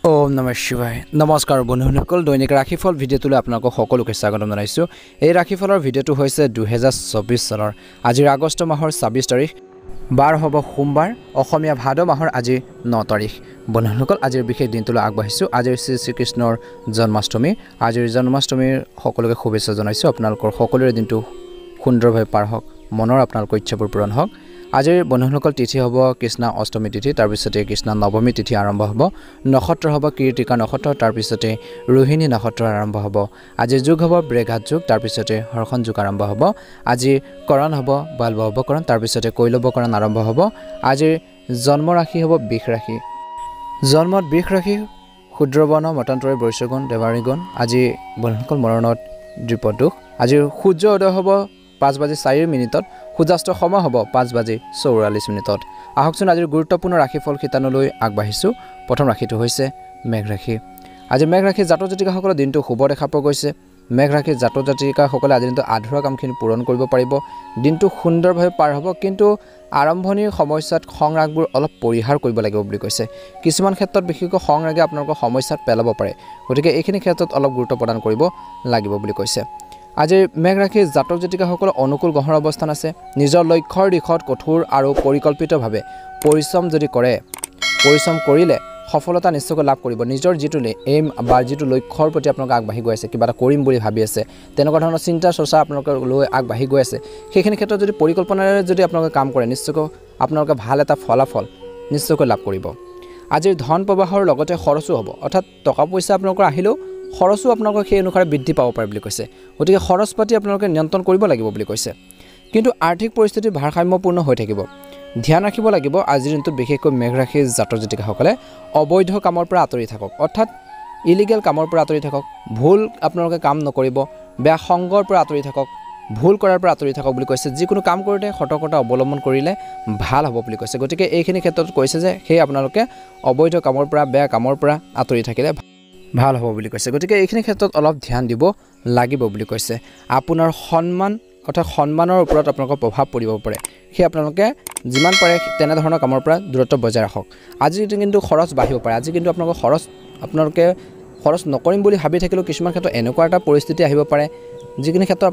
ওম নমঃ শিৱায় নমস্কাৰ বন্ধুসকল দৈনিক ৰাশিফল ভিডিঅ'টোলৈ আপোনালোকক সকলোকে স্বাগতম জনাইছোঁ এই ৰাশিফলৰ ভিডিঅ'টো হৈছে 2024 চনৰ আজিৰ আগষ্ট মাহৰ 26 তাৰিখ বাৰ হ'ব সোমবাৰ অসমীয়া ভাদ মাহৰ আজি 9 তাৰিখ বন্ধুসকল আজিৰ বিশেষ দিনটোলৈ আগবাঢ়িছোঁ আজিৰ শ্ৰীকৃষ্ণৰ জন্মাষ্টমী আজিৰ জন্মাষ্টমীৰ সকলোকে শুভেচ্ছা জনাইছোঁ আপোনালোকৰ সকলোৰে দিনটো সুন্দৰভাৱে পাৰ হওক মনৰ আপোনালোকৰ ইচ্ছাবোৰ পূৰণ হওক আজিৰ বন্ধুসকল তিথি হ'ব কৃষ্ণ অষ্টমী তিথি তাৰ পিছতে কৃষ্ণ নৱমী তিথি আৰম্ভ হ'ব নক্ষত্ৰ হ'ব কৃতিকা নক্ষত্ৰ তাৰ পিছতে ৰোহিণী নক্ষত্ৰ আৰম্ভ হ'ব আজি যুগ হ'ব ব্ৰেঘাত যুগ তাৰ পিছতে হৰ্ষণ যুগ আৰম্ভ হ'ব আজি কৰণ হ'ব বালবকৰণ তাৰ পিছতে কৈলবকৰণ আৰম্ভ হ'ব আজিৰ জন্ম ৰাশি হ'ব বৃষ ৰাশি জন্মত বৃষ ৰাশি ক্ষুদ্ৰবৰ্ণ মতান্তৰে বৈশ্যগুণ দেৱাৰীগুণ আজি বন্ধুসকল মৰণত দ্বিপদোষ আজিৰ সূৰ্য উদয় হ'ব 5:04 সূৰ্যাস্ত সময় হ'ব 5:44 আহকচোন আজিৰ গুৰুত্বপূৰ্ণ ৰাশিফল শিতানলৈ আগবাঢ়িছোঁ প্ৰথম ৰাশিটো হৈছে মেঘ ৰাশি আজি মেঘ ৰাশি জাতক জাতিকাসকলৰ দিনটো শুভ দেখা পোৱা গৈছে মেঘ ৰাশি জাতক জাতিকাসকলে আজি দিনটো আধৰুৱা কামখিনি পূৰণ কৰিব পাৰিব দিনটো সুন্দৰভাৱে পাৰ হ'ব কিন্তু আৰম্ভণিৰ সময়ছোৱাত সংৰাগবোৰ অলপ পৰিহাৰ কৰিব লাগিব বুলি কৈছে কিছুমান ক্ষেত্ৰত বিশেষকৈ সংৰাগে আপোনালোকৰ সমস্যাত পেলাব পাৰে গতিকে এইখিনি ক্ষেত্ৰত অলপ গুৰুত্ব প্ৰদান কৰিব লাগিব বুলি কৈছে আজি মেঘ ৰাশিৰ জাতক জাতিকাসকলৰ অনুকূল গ্ৰহৰ অৱস্থান আছে নিজৰ লক্ষ্যৰ দিশত কঠোৰ আৰু পৰিকল্পিতভাৱে পৰিশ্ৰম যদি কৰে পৰিশ্ৰম কৰিলে সফলতা নিশ্চয়কৈ লাভ কৰিব নিজৰ যিটো এইম বা যিটো লক্ষ্যৰ প্ৰতি আপোনালোকে আগবাঢ়ি গৈ আছে কিবা এটা কৰিম বুলি ভাবি আছে তেনেকুৱা ধৰণৰ চিন্তা চৰ্চা আপোনালোকে লৈ আগবাঢ়ি গৈ আছে সেইখিনি ক্ষেত্ৰত যদি পৰিকল্পনাৰে যদি আপোনালোকে কাম কৰে নিশ্চয়কৈ আপোনালোকে ভাল এটা ফলাফল নিশ্চয়কৈ লাভ কৰিব আজিৰ ধন প্ৰবাহৰ লগতে খৰচো হ'ব অৰ্থাৎ টকা পইচা আপোনালোকৰ আহিলেও খৰচো আপোনালোকৰ সেই অনুসাৰে বৃদ্ধি পাব পাৰে বুলি কৈছে গতিকে খৰচ পাতি আপোনালোকে নিয়ন্ত্ৰণ কৰিব লাগিব বুলি কৈছে কিন্তু আৰ্থিক পৰিস্থিতি ভাৰসাম্যপূৰ্ণ হৈ থাকিব ধ্যান ৰাখিব লাগিব আজিৰ দিনটোত বিশেষকৈ মেঘ ৰাশিৰ জাতক জাতিকাসকলে অবৈধ কামৰ পৰা আঁতৰি থাকক অৰ্থাৎ ইলিগেল কামৰ পৰা আঁতৰি থাকক ভুল আপোনালোকে কাম নকৰিব বেয়া সংগৰ পৰা আঁতৰি থাকক ভুল কৰাৰ পৰা আঁতৰি থাকক বুলি কৈছে যিকোনো কাম কৰোঁতে সতৰ্কতা অৱলম্বন কৰিলে ভাল হ'ব বুলি কৈছে গতিকে এইখিনি ক্ষেত্ৰত কৈছে যে সেই আপোনালোকে অবৈধ কামৰ পৰা বেয়া কামৰ পৰা আঁতৰি থাকিলে ভাল হ'ব বুলি কৈছে গতিকে এইখিনি ক্ষেত্ৰত অলপ ধ্যান দিব লাগিব বুলি কৈছে আপোনাৰ সন্মান অৰ্থাৎ সন্মানৰ ওপৰত আপোনালোকৰ প্ৰভাৱ পৰিব পাৰে সেই আপোনালোকে যিমান পাৰে তেনেধৰণৰ কামৰ পৰা দূৰত্ব বজাই ৰাখক আজি কিন্তু খৰচ বাঢ়িব পাৰে আজি কিন্তু আপোনালোকে খৰচ নকৰিম বুলি ভাবি থাকিলেও কিছুমান ক্ষেত্ৰত এনেকুৱা এটা পৰিস্থিতি আহিব পাৰে যিখিনি ক্ষেত্ৰত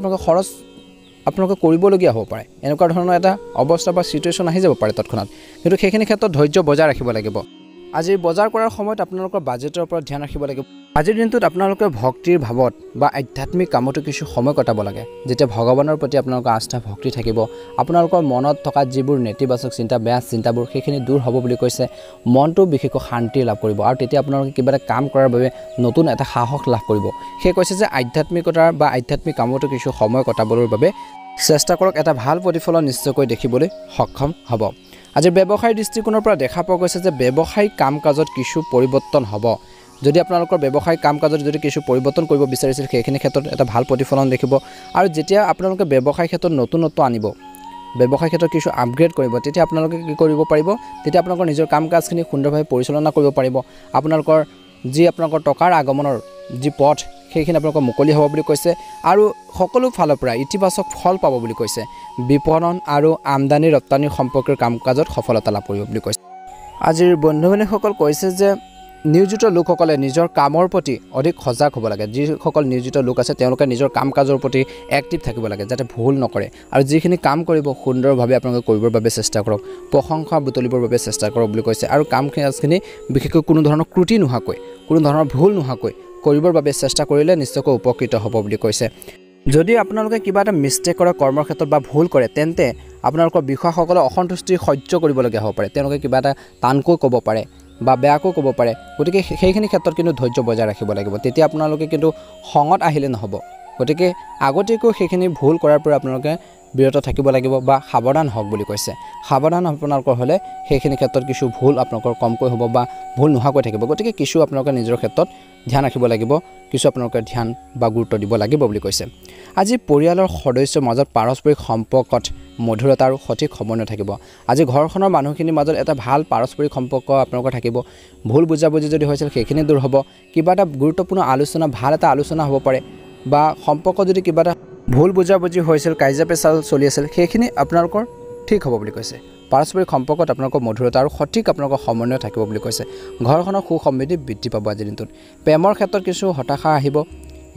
আপোনালোকে কৰিবলগীয়া হ'ব পাৰে এনেকুৱা ধৰণৰ এটা অৱস্থা বা চিটুৱেশ্যন আহি যাব পাৰে তৎক্ষণাত কিন্তু সেইখিনি ক্ষেত্ৰত ধৈৰ্য বজাই ৰাখিব লাগিব আজি বজাৰ কৰাৰ সময়ত আপোনালোকৰ বাজেটৰ ওপৰত ধ্যান ৰাখিব লাগিব আজিৰ দিনটোত আপোনালোকে ভক্তিৰ ভাৱত বা আধ্যাত্মিক কামতো কিছু সময় কটাব লাগে যেতিয়া ভগৱানৰ প্ৰতি আপোনালোকৰ আস্থা ভক্তি থাকিব আপোনালোকৰ মনত থকা যিবোৰ নেতিবাচক চিন্তা বেয়া চিন্তাবোৰ সেইখিনি দূৰ হ'ব বুলি কৈছে মনটো বিশেষকৈ শান্তি লাভ কৰিব আৰু তেতিয়া আপোনালোকে কিবা এটা কাম কৰাৰ বাবে নতুন এটা সাহস লাভ কৰিব সেই কৈছে যে আধ্যাত্মিকতাৰ বা আধ্যাত্মিক কামতো কিছু সময় কটাবৰ বাবে চেষ্টা কৰক এটা ভাল প্ৰতিফলন নিশ্চয়কৈ দেখিবলৈ সক্ষম হ'ব আজি ব্যৱসায়িক দৃষ্টিকোণৰ পৰা দেখা পোৱা গৈছে যে ব্যৱসায়িক কাম কাজত কিছু পৰিৱৰ্তন হ'ব যদি আপোনালোকৰ ব্যৱসায়িক কাম কাজত যদি কিছু পৰিৱৰ্তন কৰিব বিচাৰিছিল সেইখিনি ক্ষেত্ৰত এটা ভাল প্ৰতিফলন দেখিব আৰু যেতিয়া আপোনালোকে ব্যৱসায়িক ক্ষেত্ৰত নতুনত্ব আনিব ব্যৱসায়িক ক্ষেত্ৰত কিছু আপগ্ৰেড কৰিব তেতিয়া আপোনালোকে কি কৰিব পাৰিব তেতিয়া আপোনালোকৰ নিজৰ কাম কাজখিনি সুন্দৰভাৱে পৰিচালনা কৰিব পাৰিব আপোনালোকৰ টকাৰ আগমনৰ যি পথ সেইখিনি আপোনালোকৰ মুকলি হ'ব বুলি কৈছে আৰু সকলো ফালৰ পৰা ইতিবাচক ফল পাব বুলি কৈছে বিপণন আৰু আমদানি ৰপ্তানি সম্পৰ্কীয় কাম কাজত সফলতা লাভ কৰিব বুলি কৈছে আজিৰ বন্ধু বান্ধৱীসকল কৈছে যে নিয়োজিত লোকসকলে নিজৰ কামৰ প্ৰতি অধিক সজাগ হ'ব লাগে যিসকল নিয়োজিত লোক আছে তেওঁলোকে নিজৰ কাম কাজৰ প্ৰতি এক্টিভ থাকিব লাগে যাতে ভুল নকৰে আৰু যিখিনি কাম কৰিব সুন্দৰভাৱে আপোনালোকে কৰিবৰ বাবে চেষ্টা কৰক প্ৰশংসা বুটলিবৰ বাবে চেষ্টা কৰক বুলি কৈছে আৰু কাম কাজখিনি বিশেষকৈ কোনো ধৰণৰ ত্ৰুটি নোহোৱাকৈ কোনো ধৰণৰ ভুল নোহোৱাকৈ কৰিবৰ বাবে চেষ্টা কৰিলে নিশ্চয়কৈ উপকৃত হ'ব বুলি কৈছে যদি আপোনালোকে কিবা এটা মিষ্টেক কৰে কৰ্মৰ ক্ষেত্ৰত বা ভুল কৰে তেন্তে আপোনালোকৰ বিষয়াসকলে অসন্তুষ্টি সহ্য কৰিবলগীয়া হ'ব পাৰে তেওঁলোকে কিবা এটা টানকৈ ক'ব পাৰে বা বেয়াকৈ ক'ব পাৰে গতিকে সেইখিনি ক্ষেত্ৰত কিন্তু ধৈৰ্য বজাই ৰাখিব লাগিব তেতিয়া আপোনালোকে কিন্তু খঙত আহিলে নহ'ব গতিকে আগতীয়াকৈ সেইখিনি ভুল কৰাৰ পৰা আপোনালোকে বিৰত থাকিব লাগিব বা সাৱধান হওক বুলি কৈছে সাৱধান আপোনালোকৰ হ'লে সেইখিনি ক্ষেত্ৰত কিছু ভুল আপোনালোকৰ কমকৈ হ'ব বা ভুল নোহোৱাকৈ থাকিব গতিকে কিছু আপোনালোকে নিজৰ ক্ষেত্ৰত ধ্যান ৰাখিব লাগিব কিছু আপোনালোকে ধ্যান বা গুৰুত্ব দিব লাগিব বুলি কৈছে আজি পৰিয়ালৰ সদস্যৰ মাজত পাৰস্পৰিক সম্পৰ্কত মধুৰতা আৰু সঠিক সমন্বয় থাকিব আজি ঘৰখনৰ মানুহখিনিৰ মাজত এটা ভাল পাৰস্পৰিক সম্পৰ্ক আপোনালোকৰ থাকিব ভুল বুজাবুজি যদি হৈছিল সেইখিনি দূৰ হ'ব কিবা এটা গুৰুত্বপূৰ্ণ আলোচনা ভাল এটা আলোচনা হ'ব পাৰে বা সম্পৰ্ক যদি কিবা এটা ভুল বুজাবুজি হৈছিল কাজিয়া পেচাল চলি আছিল সেইখিনি আপোনালোকৰ ঠিক হ'ব বুলি কৈছে পাৰস্পৰিক সম্পৰ্কত আপোনালোকৰ মধুৰতা আৰু সঠিক আপোনালোকৰ সমন্বয় থাকিব বুলি কৈছে ঘৰখনৰ সুসমৃদ্ধি বৃদ্ধি পাব আজিৰ দিনটোত প্ৰেমৰ ক্ষেত্ৰত কিছু হতাশা আহিব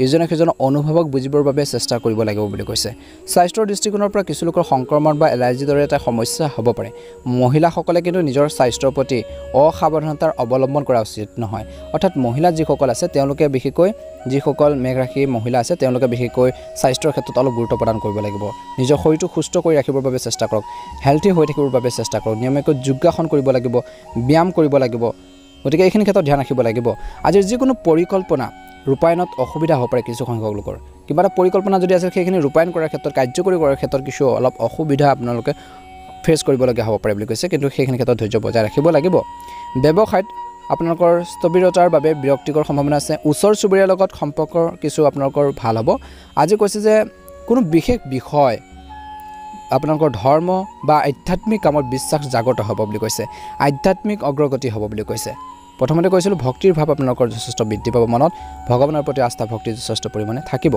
ইজনে সিজনৰ অনুভৱক বুজিবৰ বাবে চেষ্টা কৰিব লাগিব বুলি কৈছে স্বাস্থ্যৰ দৃষ্টিকোণৰ পৰা কিছু লোকৰ সংক্ৰমণ বা এলাৰ্জিৰ দৰে এটা সমস্যা হ'ব পাৰে মহিলাসকলে কিন্তু নিজৰ স্বাস্থ্যৰ প্ৰতি অসাৱধানতাৰ অৱলম্বন কৰা উচিত নহয় অৰ্থাৎ মহিলা যিসকল আছে তেওঁলোকে বিশেষকৈ যিসকল মেঘ ৰাশি মহিলা আছে তেওঁলোকে বিশেষকৈ স্বাস্থ্যৰ ক্ষেত্ৰত অলপ গুৰুত্ব প্ৰদান কৰিব লাগিব নিজৰ শৰীৰটো সুস্থ কৰি ৰাখিবৰ বাবে চেষ্টা কৰক হেল্থি হৈ থাকিবৰ বাবে চেষ্টা কৰক নিয়মীয়াকৈ যোগাসন কৰিব লাগিব ব্যায়াম কৰিব লাগিব গতিকে এইখিনি ক্ষেত্ৰত ধ্যান ৰাখিব লাগিব আজিৰ যিকোনো পৰিকল্পনা ৰূপায়ণত অসুবিধা হ'ব পাৰে কিছু সংখ্যক লোকৰ কিবা এটা পৰিকল্পনা যদি আছে সেইখিনি ৰূপায়ণ কৰাৰ ক্ষেত্ৰত কাৰ্যকৰী কৰাৰ ক্ষেত্ৰত কিছু অলপ অসুবিধা আপোনালোকে ফেচ কৰিবলগীয়া হ'ব পাৰে বুলি কৈছে কিন্তু সেইখিনি ক্ষেত্ৰত ধৈৰ্য বজাই ৰাখিব লাগিব ব্যৱসায়ত আপোনালোকৰ স্থবিৰতাৰ বাবে বিৰক্তিকৰ সম্ভাৱনা আছে ওচৰ চুবুৰীয়াৰ লগত সম্পৰ্কৰ কিছু আপোনালোকৰ ভাল হ'ব আজি কৈছে যে কোনো বিশেষ বিষয় আপোনালোকৰ ধৰ্ম বা আধ্যাত্মিক কামত বিশ্বাস জাগ্ৰত হ'ব বুলি কৈছে আধ্যাত্মিক অগ্ৰগতি হ'ব বুলি কৈছে প্ৰথমতে কৈছিলোঁ ভক্তিৰ ভাৱ আপোনালোকৰ যথেষ্ট বৃদ্ধি পাব মনত ভগৱানৰ প্ৰতি আস্থা ভক্তি যথেষ্ট পৰিমাণে থাকিব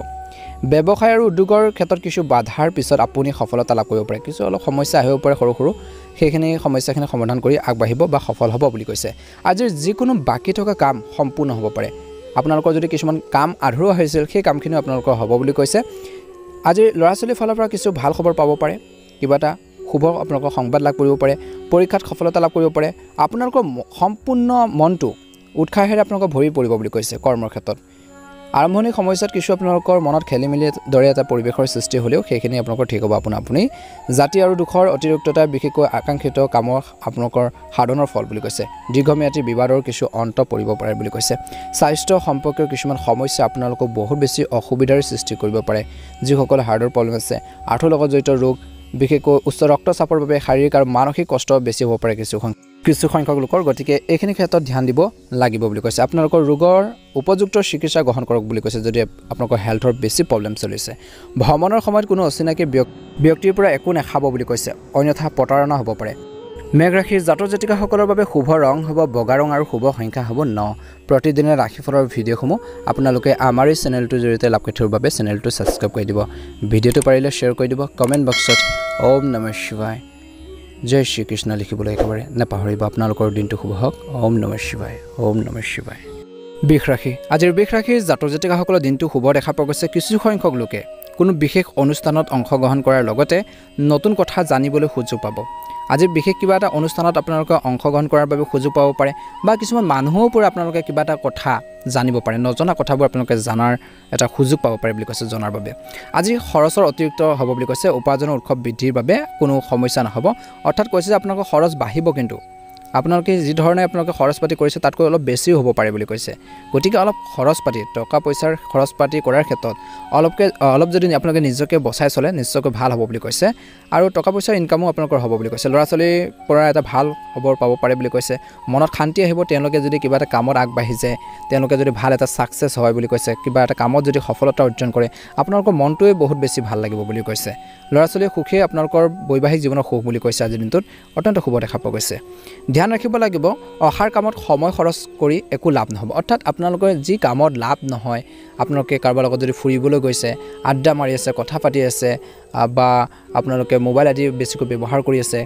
ব্যৱসায় আৰু উদ্যোগৰ ক্ষেত্ৰত কিছু বাধাৰ পিছত আপুনি সফলতা লাভ কৰিব পাৰে কিছু অলপ সমস্যা আহিব পাৰে সৰু সৰু সেইখিনি সমস্যাখিনি সমাধান কৰি আগবাঢ়িব বা সফল হ'ব বুলি কৈছে আজিৰ যিকোনো বাকী থকা কাম সম্পূৰ্ণ হ'ব পাৰে আপোনালোকৰ যদি কিছুমান কাম আধৰুৱা হৈছিল সেই কামখিনি আপোনালোকৰ হ'ব বুলি কৈছে আজিৰ ল'ৰা ছোৱালীৰ ফালৰ পৰা কিছু ভাল খবৰ পাব পাৰে কিবা এটা শুভ আপোনালোকৰ সংবাদ লাভ কৰিব পাৰে পৰীক্ষাত সফলতা লাভ কৰিব পাৰে আপোনালোকৰ সম্পূৰ্ণ মনটো উৎসাহেৰে আপোনালোকৰ ভৰি পৰিব বুলি কৈছে কৰ্মৰ ক্ষেত্ৰত আৰম্ভণিৰ সময়ছোৱাত কিছু আপোনালোকৰ মনত খেলিমেলি দৰে এটা পৰিৱেশৰ সৃষ্টি হ'লেও সেইখিনি আপোনালোকৰ ঠিক হ'ব আপুনি জাতি আৰু দুখৰ অতিৰিক্ততা বিশেষকৈ আকাংক্ষিত কামৰ আপোনালোকৰ সাধনৰ ফল বুলি কৈছে দীৰ্ঘম্যাদী বিবাদৰ কিছু অন্ত পৰিব পাৰে বুলি কৈছে স্বাস্থ্য সম্পৰ্কীয় কিছুমান সমস্যা আপোনালোকক বহুত বেছি অসুবিধাৰ সৃষ্টি কৰিব পাৰে যিসকল হাৰ্টৰ প্ৰব্লেম আছে আঁঠুৰ লগত জড়িত ৰোগ বিশেষকৈ উচ্চ ৰক্তচাপৰ বাবে শাৰীৰিক আৰু মানসিক কষ্ট বেছি হ'ব পাৰে কিছু সংখ্যক লোকৰ গতিকে এইখিনি ক্ষেত্ৰত ধ্যান দিব লাগিব বুলি কৈছে আপোনালোকৰ ৰোগৰ উপযুক্ত চিকিৎসা গ্ৰহণ কৰক বুলি কৈছে যদি আপোনালোকৰ হেল্থৰ বেছি প্ৰব্লেম চলিছে ভ্ৰমণৰ সময়ত কোনো অচিনাকি ব্যক্তিৰ পৰা একো নাখাব বুলি কৈছে অন্যথা প্ৰতাৰণা হ'ব পাৰে মেঘ ৰাশিৰ জাতক জাতিকাসকলৰ বাবে শুভ ৰং হ'ব বগা ৰং আৰু শুভ সংখ্যা হ'ব 9 প্ৰতিদিনে ৰাশিফলৰ ভিডিঅ'সমূহ আপোনালোকে আমাৰ এই চেনেলটোৰ জৰিয়তে লাভ কৰি থকাৰ বাবে চেনেলটো ছাবস্ক্ৰাইব কৰি দিব ভিডিঅ'টো পাৰিলে শ্বেয়াৰ কৰি দিব কমেণ্ট বক্সত ওম নমঃ শিৱায় জয় শ্ৰী কৃষ্ণ লিখিবলৈ একেবাৰে নাপাহৰিব আপোনালোকৰ দিনটো শুভ হওক ওম নমঃ শিৱায় ওম নমঃ শিৱায় বৃষ ৰাশি আজিৰ বৃষ ৰাশিৰ জাতক জাতিকাসকলৰ দিনটো শুভ দেখা পোৱা গৈছে কিছু সংখ্যক লোকে কোনো বিশেষ অনুষ্ঠানত অংশগ্ৰহণ কৰাৰ লগতে নতুন কথা জানিবলৈ সুযোগ পাব আজি বিশেষ কিবা এটা অনুষ্ঠানত আপোনালোকে অংশগ্ৰহণ কৰাৰ বাবে সুযোগ পাব পাৰে বা কিছুমান মানুহৰ পৰা আপোনালোকে কিবা এটা কথা জানিব পাৰে নজনা কথাবোৰ আপোনালোকে জানাৰ এটা সুযোগ পাব পাৰে বুলি কৈছে জনাৰ বাবে আজি খৰচৰ অতিৰিক্ত হ'ব বুলি কৈছে উপাৰ্জনৰ উৎস বৃদ্ধিৰ বাবে কোনো সমস্যা নহ'ব অৰ্থাৎ কৈছে যে আপোনালোকৰ খৰচ বাঢ়িব কিন্তু আপোনালোকে যি ধৰণে আপোনালোকে খৰচ পাতি কৰিছে তাতকৈ অলপ বেছিও হ'ব পাৰে বুলি কৈছে গতিকে অলপ খৰচ পাতি টকা পইচাৰ খৰচ পাতি কৰাৰ ক্ষেত্ৰত অলপ যদি আপোনালোকে নিজকে বচাই চলে নিশ্চয়কৈ ভাল হ'ব বুলি কৈছে আৰু টকা পইচাৰ ইনকামো আপোনালোকৰ হ'ব বুলি কৈছে ল'ৰা ছোৱালীৰ পৰা এটা ভাল খবৰ পাব পাৰে বুলি কৈছে মনত শান্তি আহিব তেওঁলোকে যদি কিবা এটা কামত আগবাঢ়ি যায় তেওঁলোকে যদি ভাল এটা ছাকচেছ হয় বুলি কৈছে কিবা এটা কামত যদি সফলতা অৰ্জন কৰে আপোনালোকৰ মনটোৱে বহুত বেছি ভাল লাগিব বুলি কৈছে ল'ৰা ছোৱালীৰ সুখে আপোনালোকৰ বৈবাহিক জীৱনৰ সুখ বুলি কৈছে আজিৰ দিনটোত অত্যন্ত শুভ দেখা পোৱা গৈছে ধ্যান ৰাখিব লাগিব অহাৰ কামত সময় খৰচ কৰি একো লাভ নহ'ব অৰ্থাৎ আপোনালোকৰ যি কামত লাভ নহয় আপোনালোকে কাৰোবাৰ লগত যদি ফুৰিবলৈ গৈছে আড্ডা মাৰি আছে কথা পাতি আছে বা আপোনালোকে মোবাইল আদি বেছিকৈ ব্যৱহাৰ কৰি আছে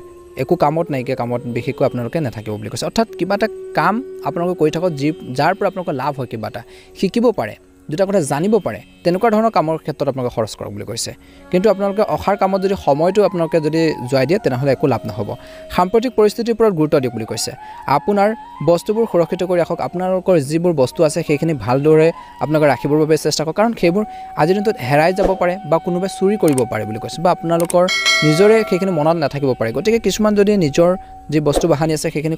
একো কামত নাইকিয়া কামত বিশেষকৈ আপোনালোকে নাথাকিব বুলি কৈছে অৰ্থাৎ কিবা এটা কাম আপোনালোকে কৰি থাকক যাৰ পৰা আপোনালোকৰ লাভ হয় কিবা এটা শিকিব পাৰে দুটা কথা জানিব পাৰে তেনেকুৱা ধৰণৰ কামৰ ক্ষেত্ৰত আপোনালোকে খৰচ কৰক বুলি কৈছে কিন্তু আপোনালোকে অখাৰ কামত যদি সময়টো আপোনালোকে যদি যোৱাই দিয়ে তেনেহ'লে একো লাভ নহ'ব সাম্প্ৰতিক পৰিস্থিতিৰ ওপৰত গুৰুত্ব দিয়ক বুলি কৈছে আপোনাৰ বস্তুবোৰ সুৰক্ষিত কৰি ৰাখক আপোনালোকৰ যিবোৰ বস্তু আছে সেইখিনি ভালদৰে আপোনালোকে ৰাখিবৰ বাবে চেষ্টা কৰক কাৰণ সেইবোৰ আজিৰ দিনটোত হেৰাই যাব পাৰে বা কোনোবাই চুৰি কৰিব পাৰে বুলি কৈছে বা আপোনালোকৰ নিজৰে সেইখিনি মনত নাথাকিব পাৰে গতিকে কিছুমান যদি নিজৰ যি বস্তু বাহানি আছে সেইখিনি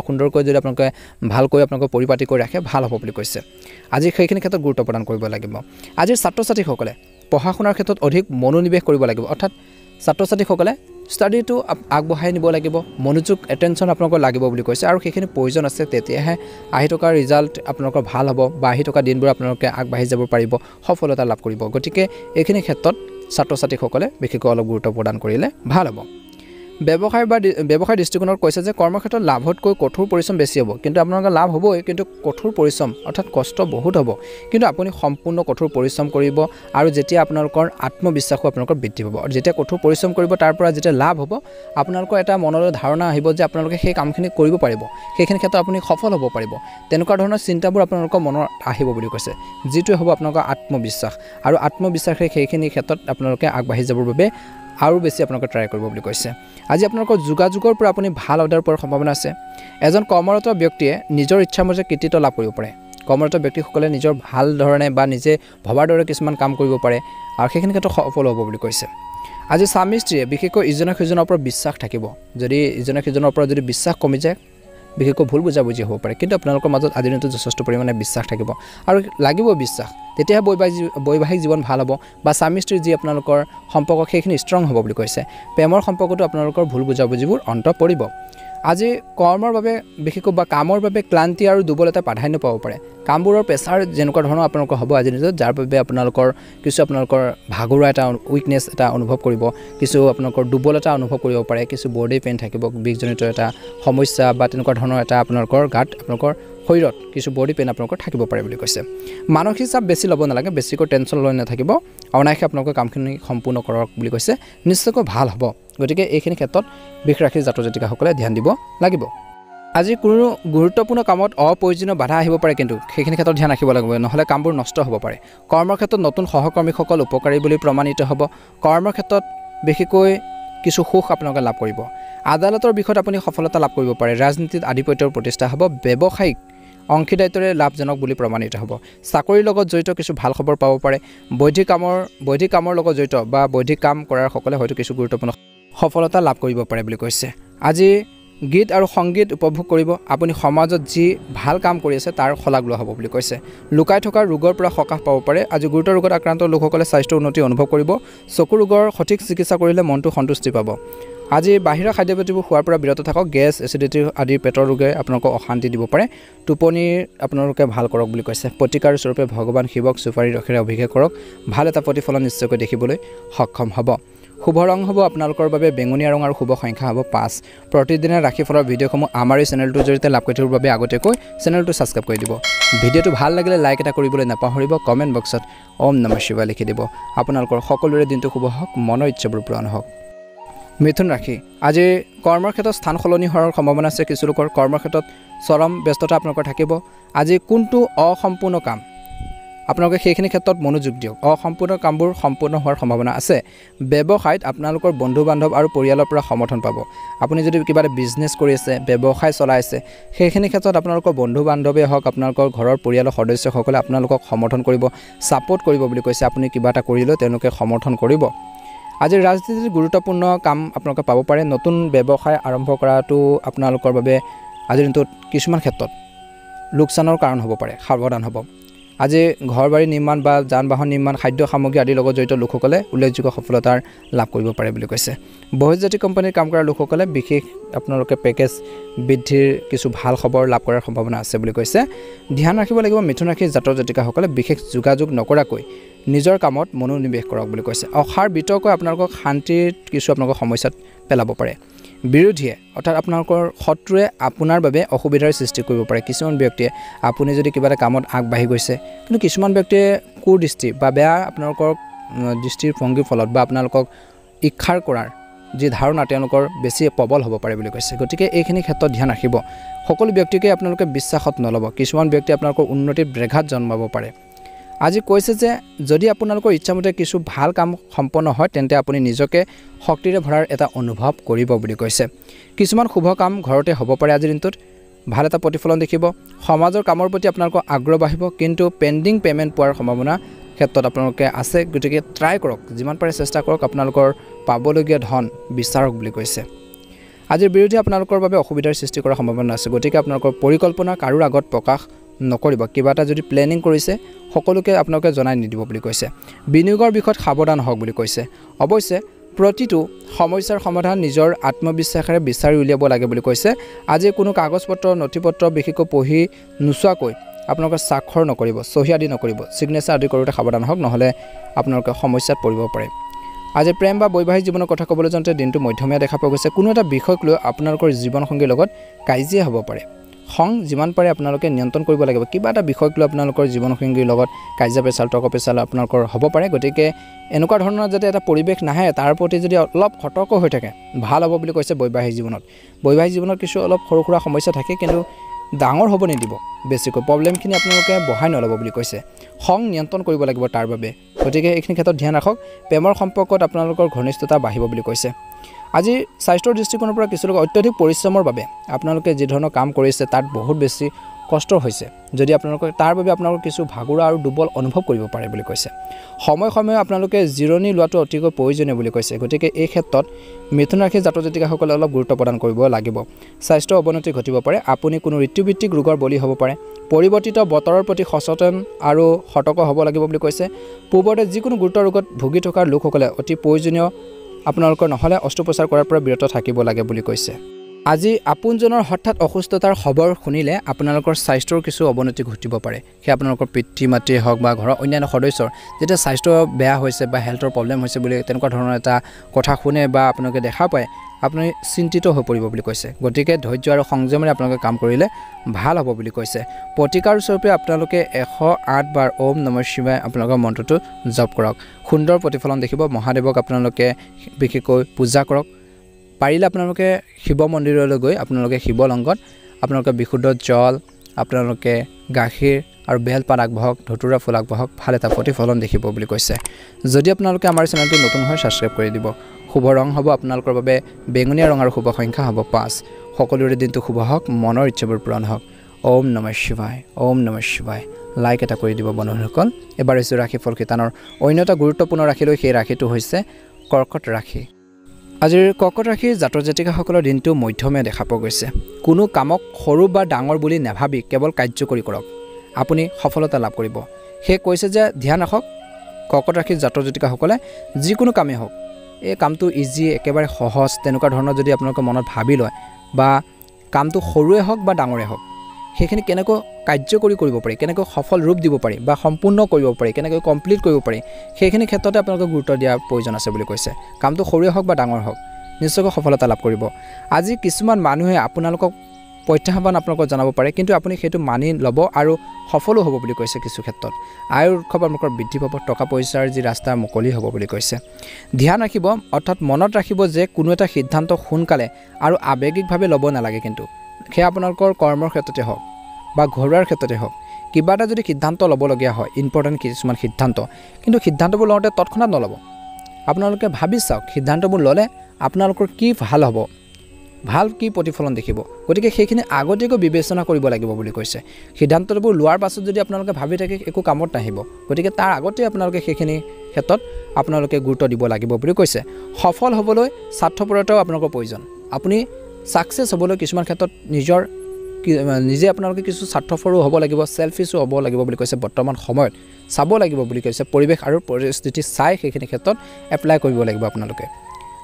সুন্দৰকৈ যদি আপোনালোকে ভালকৈ আপোনালোকে পৰিপাটি কৰি ৰাখে ভাল হ'ব বুলি কৈছে আজি সেইখিনি ক্ষেত্ৰত গুৰুত্ব প্ৰদান কৰিব লাগিব আজিৰ ছাত্ৰ ছাত্ৰীসকলে পঢ়া শুনাৰ ক্ষেত্ৰত অধিক মনোনিৱেশ কৰিব লাগিব অৰ্থাৎ ছাত্ৰ ছাত্ৰীসকলে ষ্টাডিটো আগবঢ়াই নিব লাগিব মনোযোগ এটেনশ্যন আপোনালোকৰ লাগিব বুলি কৈছে আৰু সেইখিনি প্ৰয়োজন আছে তেতিয়াহে আহি থকা ৰিজাল্ট আপোনালোকৰ ভাল হ'ব বা আহি থকা দিনবোৰ আপোনালোকে আগবাঢ়ি যাব পাৰিব সফলতা লাভ কৰিব গতিকে এইখিনি ক্ষেত্ৰত ছাত্ৰ ছাত্ৰীসকলে বিশেষকৈ অলপ গুৰুত্ব প্ৰদান কৰিলে ভাল হ'ব ব্যৱসায় দৃষ্টিকোণত কৈছে যে কৰ্মক্ষেত্ৰত লাভতকৈ কঠোৰ পৰিশ্ৰম বেছি হ'ব কিন্তু আপোনালোকৰ লাভ হ'বই কিন্তু কঠোৰ পৰিশ্ৰম অৰ্থাৎ কষ্ট বহুত হ'ব কিন্তু আপুনি সম্পূৰ্ণ কঠোৰ পৰিশ্ৰম কৰিব আৰু যেতিয়া আপোনালোকৰ আত্মবিশ্বাসো আপোনালোকৰ বৃদ্ধি পাব আৰু যেতিয়া কঠোৰ পৰিশ্ৰম কৰিব তাৰ পৰা যেতিয়া লাভ হ'ব আপোনালোকৰ এটা মনলৈ ধাৰণা আহিব যে আপোনালোকে সেই কামখিনি কৰিব পাৰিব সেইখিনি ক্ষেত্ৰত আপুনি সফল হ'ব পাৰিব তেনেকুৱা ধৰণৰ চিন্তাবোৰ আপোনালোকৰ মনত আহিব বুলি কৈছে যিটো হ'ব আপোনালোকৰ আত্মবিশ্বাস আৰু আত্মবিশ্বাসে সেইখিনি ক্ষেত্ৰত আপোনালোকে আগবাঢ়ি যাবৰ বাবে আৰু বেছি আপোনালোকে ট্ৰাই কৰিব বুলি কৈছে আজি আপোনালোকৰ যোগাযোগৰ পৰা আপুনি ভাল অৰ্ডাৰ পোৱাৰ সম্ভাৱনা আছে এজন কৰ্মৰত ব্যক্তিয়ে নিজৰ ইচ্ছামতে কৃতিত্ব লাভ কৰিব পাৰে কৰ্মৰত ব্যক্তিসকলে নিজৰ ভাল ধৰণে বা নিজে ভবাৰ দৰে কিছুমান কাম কৰিব পাৰে আৰু সেইখিনি ক্ষেত্ৰত সফল হ'ব বুলি কৈছে আজি স্বামী স্ত্ৰীয়ে বিশেষকৈ ইজনে সিজনৰ ওপৰত বিশ্বাস থাকিব যদি ইজনে সিজনৰ ওপৰত যদি বিশ্বাস কমি যায় বিশেষকৈ ভুল বুজাবুজি হ'ব পাৰে কিন্তু আপোনালোকৰ মাজত আজিৰ দিনটো যথেষ্ট পৰিমাণে বিশ্বাস থাকিব আৰু লাগিব বিশ্বাস তেতিয়াহে বৈবাহিক জীৱন ভাল হ'ব বা স্বামী স্ত্ৰীৰ যি আপোনালোকৰ সম্পৰ্ক সেইখিনি ষ্ট্ৰং হ'ব বুলি কৈছে প্ৰেমৰ সম্পৰ্কটো আপোনালোকৰ ভুল বুজাবুজিবোৰ অন্ত পৰিব আজি কৰ্মৰ বাবে বিশেষকৈ বা কামৰ বাবে ক্লান্তি আৰু দুৰ্বলতা প্ৰাধান্য পাব পাৰে কামবোৰৰ প্ৰেছাৰ যেনেকুৱা ধৰণৰ আপোনালোকৰ হ'ব আজিৰ দিনত যাৰ বাবে আপোনালোকৰ ভাগৰুৱা এটা উইকনেছ এটা অনুভৱ কৰিব কিছু আপোনালোকৰ দুৰ্বলতা অনুভৱ কৰিব পাৰে কিছু বডি পেইন থাকিব বিষজনিত এটা সমস্যা বা তেনেকুৱা ধৰণৰ এটা আপোনালোকৰ গাত আপোনালোকৰ শৰীৰত কিছু বডি পেইন আপোনালোকৰ থাকিব পাৰে বুলি কৈছে মানসিক চাপ বেছি ল'ব নালাগে বেছিকৈ টেনশ্যন লৈ নাথাকিব অনায়াসে আপোনালোকৰ কামখিনি সম্পূৰ্ণ কৰক বুলি কৈছে নিশ্চয়কৈ ভাল হ'ব গতিকে এইখিনি ক্ষেত্ৰত বৃষ ৰাশিৰ জাতক জাতিকাসকলে ধ্যান দিব লাগিব আজি কোনো গুৰুত্বপূৰ্ণ কামত অপ্ৰয়োজনীয় বাধা আহিব পাৰে কিন্তু সেইখিনি ক্ষেত্ৰত ধ্যান ৰাখিব লাগিব নহ'লে কামবোৰ নষ্ট হ'ব পাৰে কৰ্মৰ ক্ষেত্ৰত নতুন সহকৰ্মীসকল উপকাৰী বুলি প্ৰমাণিত হ'ব কৰ্মৰ ক্ষেত্ৰত বিশেষকৈ কিছু সুখ আপোনালোকে লাভ কৰিব আদালতৰ বিষয়ত আপুনি সফলতা লাভ কৰিব পাৰে ৰাজনীতিত আধিপত্যৰ প্ৰতিষ্ঠা হ'ব ব্যৱসায়িক অংশীদাৰিত্বৰে লাভজনক বুলি প্ৰমাণিত হ'ব চাকৰিৰ লগত জড়িত কিছু ভাল খবৰ পাব পাৰে বৈধিক কামৰ লগত জড়িত বা বৈধিক কাম কৰাৰ সকলে হয়তো কিছু গুৰুত্বপূৰ্ণ সফলতা লাভ কৰিব পাৰে বুলি কৈছে আজি গীত আৰু সংগীত উপভোগ কৰিব আপুনি সমাজত যি ভাল কাম কৰি আছে তাৰ শলাগ লোৱা হ'ব বুলি কৈছে লুকাই থকা ৰোগৰ পৰা সকাহ পাব পাৰে আজি গুৰুতৰ ৰোগত আক্ৰান্ত লোকসকলে স্বাস্থ্য উন্নতি অনুভৱ কৰিব চকু ৰোগৰ সঠিক চিকিৎসা কৰিলে মনটো সন্তুষ্টি পাব আজি বাহিৰা খাদ্যপাতিবোৰ খোৱাৰ পৰা বিৰত থাকক গেছ এচিডিটি আদি পেটৰ ৰোগে আপোনালোকক অশান্তি দিব পাৰে টোপনিৰ আপোনালোকে ভাল কৰক বুলি কৈছে প্ৰতিকাৰ স্বৰূপে ভগৱান শিৱক সুপাৰী ৰসেৰে অভিষেক কৰক ভাল এটা প্ৰতিফলন নিশ্চয়কৈ দেখিবলৈ সক্ষম হ'ব শুভ ৰং হ'ব আপোনালোকৰ বাবে বেঙুনীয়া ৰং আৰু শুভ সংখ্যা হ'ব 5 প্ৰতিদিনে ৰাশিফলৰ ভিডিঅ'সমূহ আমাৰ এই চেনেলটোৰ জৰিয়তে লাভ কৰি থাকিবৰ বাবে আগতীয়াকৈ চেনেলটো ছাবস্ক্ৰাইব কৰি দিব ভিডিঅ'টো ভাল লাগিলে লাইক এটা কৰিবলৈ নাপাহৰিব কমেণ্ট বক্সত ওম নমঃ শিৱায় লিখি দিব আপোনালোকৰ সকলোৰে দিনটো শুভ হওক মনৰ ইচ্ছাবোৰ পূৰণ হওক মিথুন ৰাশি আজি কৰ্মৰ ক্ষেত্ৰত স্থান সলনি হোৱাৰ সম্ভাৱনা আছে কিছু লোকৰ কৰ্মৰ ক্ষেত্ৰত চৰম ব্যস্ততা আপোনালোকৰ থাকিব আজি কোনটো অসম্পূৰ্ণ কাম আপোনালোকে সেইখিনি ক্ষেত্ৰত মনোযোগ দিয়ক অসম্পূৰ্ণ কামবোৰ সম্পূৰ্ণ হোৱাৰ সম্ভাৱনা আছে ব্যৱসায়ত আপোনালোকৰ বন্ধু বান্ধৱ আৰু পৰিয়ালৰ পৰা সমৰ্থন পাব আপুনি যদি কিবা এটা বিজনেছ কৰি আছে ব্যৱসায় চলাই আছে সেইখিনি ক্ষেত্ৰত আপোনালোকৰ বন্ধু বান্ধৱে হওক আপোনালোকৰ ঘৰৰ পৰিয়ালৰ সদস্যসকলে আপোনালোকক সমৰ্থন কৰিব ছাপোৰ্ট কৰিব বুলি কৈছে আপুনি কিবা এটা কৰিলে তেওঁলোকে সমৰ্থন কৰিব আজি ৰাজনীতিৰ গুৰুত্বপূৰ্ণ কাম আপোনালোকে পাব পাৰে নতুন ব্যৱসায় আৰম্ভ কৰাটো আপোনালোকৰ বাবে আজিৰ দিনটোত কিছুমান ক্ষেত্ৰত লোকচানৰ কাৰণ হ'ব পাৰে সাৱধান হ'ব আজি ঘৰ বাৰী নিৰ্মাণ বা যান বাহন নিৰ্মাণ খাদ্য সামগ্ৰী আদিৰ লগত জড়িত লোকসকলে উল্লেখযোগ্য সফলতাৰ লাভ কৰিব পাৰে বুলি কৈছে বহুজাতিক কোম্পানীৰ কাম কৰা লোকসকলে বিশেষ আপোনালোকে পেকেজ বৃদ্ধিৰ কিছু ভাল খবৰ লাভ কৰাৰ সম্ভাৱনা আছে বুলি কৈছে ধ্যান ৰাখিব লাগিব মিথুন ৰাশিৰ জাতক জাতিকাসকলে বিশেষ যোগাযোগ নকৰাকৈ নিজৰ কামত মনোনিৱেশ কৰক বুলি কৈছে অসাৰ বিতৰ্কই আপোনালোকক শান্তিৰ কিছু আপোনালোকৰ সমস্যাত পেলাব পাৰে বিৰোধীয়ে অৰ্থাৎ আপোনালোকৰ শত্ৰুৱে আপোনাৰ বাবে অসুবিধাৰ সৃষ্টি কৰিব পাৰে কিছুমান ব্যক্তিয়ে আপুনি যদি কিবা এটা কামত আগবাঢ়ি গৈছে কিন্তু কিছুমান ব্যক্তিয়ে কুদৃষ্টি বা বেয়া আপোনালোকৰ দৃষ্টিৰ ভংগীৰ ফলত বা আপোনালোকক ইচ্ছাৰ কৰাৰ যি ধাৰণা তেওঁলোকৰ বেছি প্ৰবল হ'ব পাৰে বুলি কৈছে গতিকে এইখিনি ক্ষেত্ৰত ধ্যান ৰাখিব সকলো ব্যক্তিকে আপোনালোকে বিশ্বাসত নল'ব কিছুমান ব্যক্তি আপোনালোকৰ উন্নতিৰ ব্ৰেঘাত জন্মাব পাৰে আজি কৈছে যে যদি আপোনালোকৰ ইচ্ছামতে কিছু ভাল কাম সম্পন্ন হয় তেন্তে আপুনি নিজকে শক্তিৰে ভৰাৰ এটা অনুভৱ কৰিব বুলি কৈছে কিছুমান শুভ কাম ঘৰতে হ'ব পাৰে আজিৰ দিনটোত ভাল এটা প্ৰতিফলন দেখিব সমাজৰ কামৰ প্ৰতি আপোনালোকৰ আগ্ৰহ বাঢ়িব কিন্তু পেণ্ডিং পেমেণ্ট পোৱাৰ সম্ভাৱনা ক্ষেত্ৰত আপোনালোকে আছে গতিকে ট্ৰাই কৰক যিমান পাৰে চেষ্টা কৰক আপোনালোকৰ পাবলগীয়া ধন বিচাৰক বুলি কৈছে আজিৰ বিৰোধী আপোনালোকৰ বাবে অসুবিধাৰ সৃষ্টি কৰাৰ সম্ভাৱনা আছে গতিকে আপোনালোকৰ পৰিকল্পনা কাৰোৰ আগত প্ৰকাশ নকৰিব কিবা এটা যদি প্লেনিং কৰিছে সকলোকে আপোনালোকে জনাই নিদিব বুলি কৈছে বিনিয়োগৰ বিষয়ত সাৱধান হওক বুলি কৈছে অৱশ্যে প্ৰতিটো সমস্যাৰ সমাধান নিজৰ আত্মবিশ্বাসেৰে বিচাৰি উলিয়াব লাগে বুলি কৈছে আজি কোনো কাগজ পত্ৰ নথিপত্ৰ বিশেষকৈ পঢ়ি নোচোৱাকৈ আপোনালোকে স্বাক্ষৰ নকৰিব চহী আদি নকৰিব সিগনেচাৰ আদি কৰোঁতে সাৱধান হওক নহ'লে আপোনালোকে সমস্যাত পৰিব পাৰে আজি প্ৰেম বা বৈবাহিক জীৱনৰ কথা ক'বলৈ যাওঁতে দিনটো মধ্যমীয়া দেখা পোৱা গৈছে। কোনো এটা বিষয়ক লৈ আপোনালোকৰ জীৱনসংগীৰ লগত কাজিয়া হ'ব পাৰে। খং যিমান পাৰে আপোনালোকে নিয়ন্ত্ৰণ কৰিব লাগিব। কিবা এটা বিষয়ক লৈ আপোনালোকৰ জীৱনসংগীৰ লগত কাজিয়া পেচাল তৰ্ক পেচাল আপোনালোকৰ হ'ব পাৰে। গতিকে এনেকুৱা ধৰণৰ যাতে এটা পৰিৱেশ নাহে তাৰ প্ৰতি যদি অলপ সতৰ্ক হৈ থাকে ভাল হ'ব বুলি কৈছে বৈবাহিক জীৱনত। বৈবাহিক জীৱনত কিছু অলপ সৰু সুৰা সমস্যা থাকে, কিন্তু ডাঙৰ হ'ব নিদিব। বেছিকৈ প্ৰব্লেমখিনি আপোনালোকে বঢ়াই নল'ব বুলি কৈছে। খং নিয়ন্ত্ৰণ কৰিব লাগিব তাৰ বাবে। গতিকে এইখিনি ক্ষেত্ৰত ধ্যান ৰাখক। প্ৰেমৰ সম্পৰ্কত আপোনালোকৰ ঘনিষ্ঠতা বাঢ়িব বুলি কৈছে। আজি স্বাস্থ্যৰ দৃষ্টিকোণৰ পৰা কিছু লোক অত্যধিক পৰিশ্ৰমৰ বাবে আপোনালোকে যি ধৰণৰ কাম কৰিছে তাত বহুত বেছি কষ্ট হৈছে। যদি আপোনালোকে তাৰ বাবে আপোনালোকৰ কিছু ভাগৰুৱা আৰু দুৰ্বল অনুভৱ কৰিব পাৰে বুলি কৈছে। সময়ে সময়ে আপোনালোকে জিৰণি লোৱাটো অতিকৈ প্ৰয়োজনীয় বুলি কৈছে। গতিকে এই ক্ষেত্ৰত মিথুন ৰাশিৰ জাতক জাতিকাসকলে অলপ গুৰুত্ব প্ৰদান কৰিব লাগিব। স্বাস্থ্য অৱনতি ঘটিব পাৰে। আপুনি কোনো ঋতুভিত্তিক ৰোগৰ বলি হ'ব পাৰে। পৰিৱৰ্তিত বতৰৰ প্ৰতি সচেতন আৰু সতৰ্ক হ'ব লাগিব বুলি কৈছে। পূৰ্বতে যিকোনো গুৰুতৰ ৰোগত ভুগি থকা লোকসকলে অতি প্ৰয়োজনীয় আপোনালোকৰ নহ'লে অস্ত্ৰোপচাৰ কৰাৰ পৰা বিৰত থাকিব লাগে বুলি কৈছে। আজি আপোনজনৰ হঠাৎ অসুস্থতাৰ খবৰ শুনিলে আপোনালোকৰ স্বাস্থ্যৰ কিছু অৱনতি ঘটিব পাৰে। সেই আপোনালোকৰ পিতৃ মাতৃয়ে হওক বা ঘৰৰ অন্যান্য সদস্যৰ যেতিয়া স্বাস্থ্য বেয়া হৈছে বা হেল্থৰ প্ৰব্লেম হৈছে বুলি তেনেকুৱা ধৰণৰ এটা কথা শুনে বা আপোনালোকে দেখা পায়, আপুনি চিন্তিত হৈ পৰিব বুলি কৈছে। গতিকে ধৈৰ্য আৰু সংযমেৰে আপোনালোকে কাম কৰিলে ভাল হ'ব বুলি কৈছে। প্ৰতিকাৰ স্বৰূপে আপোনালোকে 108 বাৰ ওম নমঃ শিৱায় আপোনালোকৰ মন্ত্ৰটো জপ কৰক। সুন্দৰ প্ৰতিফলন দেখিব। মহাদেৱক আপোনালোকে বিশেষকৈ পূজা কৰক। পাৰিলে আপোনালোকে শিৱ মন্দিৰলৈ গৈ আপোনালোকে শিৱলিংগত আপোনালোকে বিশুদ্ধ জল, আপোনালোকে গাখীৰ আৰু বেলপাত আগবঢ়াওক, ধতুৰা ফুল আগবঢ়াওক। ভাল এটা প্ৰতিফলন দেখিব বুলি কৈছে। যদি আপোনালোকে আমাৰ চেনেলটো নতুন হয় ছাবস্ক্ৰাইব কৰি দিব। শুভ ৰং হ'ব আপোনালোকৰ বাবে বেঙুনীয়া ৰং আৰু শুভ সংখ্যা হ'ব 5। সকলোৰে দিনটো শুভ হওক, মনৰ ইচ্ছাবোৰ পূৰণ হওক। ওম নমঃ শিৱায়, ওম নমঃ শিৱায়। লাইক এটা কৰি দিব বন্ধুসকল। এবাৰ হৈছে ৰাশিফল শিতানৰ অন্য এটা গুৰুত্বপূৰ্ণ ৰাশি লৈ, সেই ৰাশিটো হৈছে কৰ্কট ৰাশি। আজিৰ কৰ্কট ৰাশিৰ জাতক জাতিকাসকলৰ দিনটো মধ্যমীয়া দেখা পোৱা গৈছে। কোনো কামক সৰু বা ডাঙৰ বুলি নাভাবি কেৱল কাৰ্যকৰী কৰক, আপুনি সফলতা লাভ কৰিব। সেই কৈছে যে ধ্যান ৰাখক কৰ্কট ৰাশিৰ জাতক জাতিকাসকলে যিকোনো কামেই হওক, এই কামটো ইজি, একেবাৰে সহজ তেনেকুৱা ধৰণৰ যদি আপোনালোকে মনত ভাবি লয় বা কামটো সৰুৱে হওক বা ডাঙৰে হওক, সেইখিনি কেনেকৈ কাৰ্যকৰী কৰিব পাৰি, কেনেকৈ সফল ৰূপ দিব পাৰি বা সম্পূৰ্ণ কৰিব পাৰি, কেনেকৈ কমপ্লিট কৰিব পাৰি, সেইখিনি ক্ষেত্ৰতে আপোনালোকে গুৰুত্ব দিয়াৰ প্ৰয়োজন আছে বুলি কৈছে। কামটো সৰুৱে হওক বা ডাঙৰ হওক নিশ্চয়কৈ সফলতা লাভ কৰিব। আজি কিছুমান মানুহে আপোনালোকক প্ৰত্যাহ্বান আপোনালোকক জনাব পাৰে, কিন্তু আপুনি সেইটো মানি ল'ব আৰু সফলো হ'ব বুলি কৈছে। কিছু ক্ষেত্ৰত আয়ৰ উৎসৱ আপোনালোকৰ বৃদ্ধি পাব। টকা পইচাৰ যি ৰাস্তা মুকলি হ'ব বুলি কৈছে। ধ্যান ৰাখিব, অৰ্থাৎ মনত ৰাখিব যে কোনো এটা সিদ্ধান্ত সোনকালে আৰু আৱেগিকভাৱে ল'ব নালাগে। কিন্তু সেয়া আপোনালোকৰ কৰ্মৰ ক্ষেত্ৰতে হওক বা ঘৰুৱাৰ ক্ষেত্ৰতে হওক, কিবা এটা যদি সিদ্ধান্ত ল'বলগীয়া হয়, ইম্পৰ্টেণ্ট কিছুমান সিদ্ধান্ত, কিন্তু সিদ্ধান্তবোৰ লওঁতে তৎক্ষণাত নল'ব। আপোনালোকে ভাবি চাওক সিদ্ধান্তবোৰ ল'লে আপোনালোকৰ কি ভাল হ'ব, ভাল কি প্ৰতিফলন দেখিব। গতিকে সেইখিনি আগতীয়াকৈ বিবেচনা কৰিব লাগিব বুলি কৈছে। সিদ্ধান্তবোৰ লোৱাৰ পাছত যদি আপোনালোকে ভাবি থাকে একো কামত নাহিব, গতিকে তাৰ আগতে আপোনালোকে সেইখিনি ক্ষেত্ৰত আপোনালোকে গুৰুত্ব দিব লাগিব বুলি কৈছে। সফল হ'বলৈ স্বাৰ্থপৰতাও আপোনালোকৰ প্ৰয়োজন। আপুনি ছাকচেছ হ'বলৈ কিছুমান ক্ষেত্ৰত নিজে আপোনালোকে কিছু স্বাৰ্থপৰো হ'ব লাগিব, চেলফিছো হ'ব লাগিব বুলি কৈছে। বৰ্তমান সময়ত চাব লাগিব বুলি কৈছে। পৰিৱেশ আৰু পৰিস্থিতি চাই সেইখিনি ক্ষেত্ৰত এপ্লাই কৰিব লাগিব আপোনালোকে।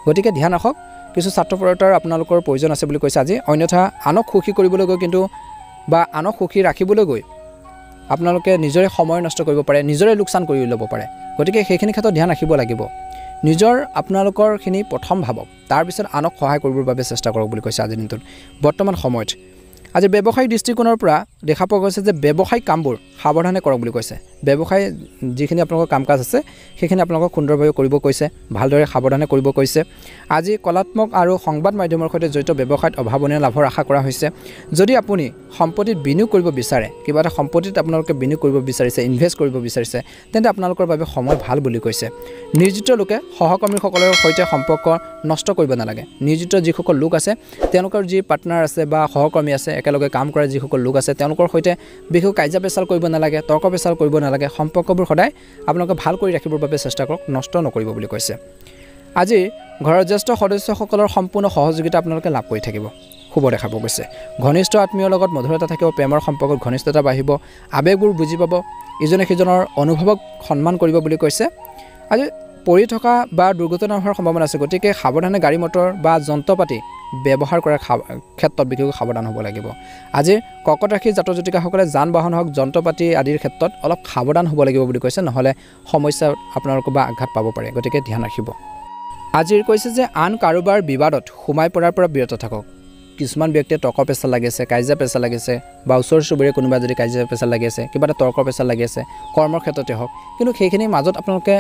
গতিকে ধ্যান ৰাখক, কিছু স্বাৰ্থপৰতাৰ আপোনালোকৰ প্ৰয়োজন আছে বুলি কৈছে আজি। অন্যথা আনক সুখী কৰিবলৈ গৈ কিন্তু বা আনক সুখী ৰাখিবলৈ গৈ আপোনালোকে নিজৰে সময় নষ্ট কৰিব পাৰে, নিজৰে লোকচান কৰি ল'ব পাৰে। গতিকে সেইখিনি ক্ষেত্ৰত ধ্যান ৰাখিব লাগিব। নিজৰ আপোনালোকৰখিনি প্ৰথম ভাবক, তাৰপিছত আনক সহায় কৰিবৰ বাবে চেষ্টা কৰক বুলি কৈছে আজিৰ দিনটোত। বৰ্তমান সময়ত আজি ব্যৱসায়িক দৃষ্টিকোণৰ পৰা দেখা পোৱা গৈছে যে ব্যৱসায়িক কামবোৰ সাৱধানে কৰক বুলি কৈছে। ব্যৱসায় যিখিনি আপোনালোকৰ কাম কাজ আছে সেইখিনি আপোনালোকক সুন্দৰভাৱে কৰিব কৈছে, ভালদৰে সাৱধানে কৰিব কৈছে। আজি কলাত্মক আৰু সংবাদ মাধ্যমৰ সৈতে জড়িত ব্যৱসায়ত অভাৱনীয় লাভৰ আশা কৰা হৈছে। যদি আপুনি সম্পত্তিত বিনিয়োগ কৰিব বিচাৰে, কিবা এটা সম্পত্তিত আপোনালোকে বিনিয়োগ কৰিব বিচাৰিছে, ইনভেষ্ট কৰিব বিচাৰিছে, তেন্তে আপোনালোকৰ বাবে সময় ভাল বুলি কৈছে। নিয়োজিত লোকে সহকৰ্মীসকলৰ সৈতে সম্পৰ্ক নষ্ট কৰিব নালাগে। নিয়োজিত যিসকল লোক আছে, তেওঁলোকৰ যি পাৰ্টনাৰ আছে বা সহকৰ্মী আছে, একেলগে কাম কৰা যিসকল লোক আছে, তেওঁলোকৰ সৈতে বিশেষ কাজিয়া পেচাল কৰিব নালাগে, তৰ্ক পেচাল কৰিব নালাগে। সম্পৰ্কবোৰ সদায় আপোনালোকে ভাল কৰি ৰাখিবৰ বাবে চেষ্টা কৰক, নষ্ট নকৰিব বুলি কৈছে। আজি ঘৰৰ জ্যেষ্ঠ সদস্যসকলৰ সম্পূৰ্ণ সহযোগিতা আপোনালোকে লাভ কৰি থাকিব, শুভ দেখা পোৱা গৈছে। ঘনিষ্ঠ আত্মীয়ৰ লগত মধুৰতা থাকিব, প্ৰেমৰ সম্পৰ্কত ঘনিষ্ঠতা বাঢ়িব, আৱেগবোৰ বুজি পাব, ইজনে সিজনৰ অনুভৱক সন্মান কৰিব বুলি কৈছে। আজি পৰি থকা বা দুৰ্ঘটনা হোৱাৰ সম্ভাৱনা আছে। গতিকে সাৱধানে গাড়ী মটৰ বা যন্ত্ৰ পাতি ব্যৱহাৰ কৰাৰ ক্ষেত্ৰত বিশেষকৈ সাৱধান হ'ব লাগিব। আজি কৰ্কট ৰাশিৰ জাতক জাতিকাসকলে যান বাহন হওক, যন্ত্ৰ পাতি আদিৰ ক্ষেত্ৰত অলপ সাৱধান হ'ব লাগিব বুলি কৈছে, নহ'লে সমস্যা আপোনালোকৰ বা আঘাত পাব পাৰে। গতিকে ধ্যান ৰাখিব। আজিৰ কৈছে যে আন কাৰোবাৰ বিবাদত সোমাই পৰাৰ পৰা বিৰত থাকক। কিছুমান ব্যক্তিয়ে তৰ্ক পেচাল লাগি আছে, কাজিয়া পেচাল লাগি আছে, বা ওচৰ চুবুৰীয়া কোনোবা যদি কাজিয়া পেচাল লাগি আছে, কিবা এটা তৰ্ক পেচাল লাগি আছে, কৰ্মৰ ক্ষেত্ৰতে হওক, কিন্তু সেইখিনিৰ মাজত আপোনালোকে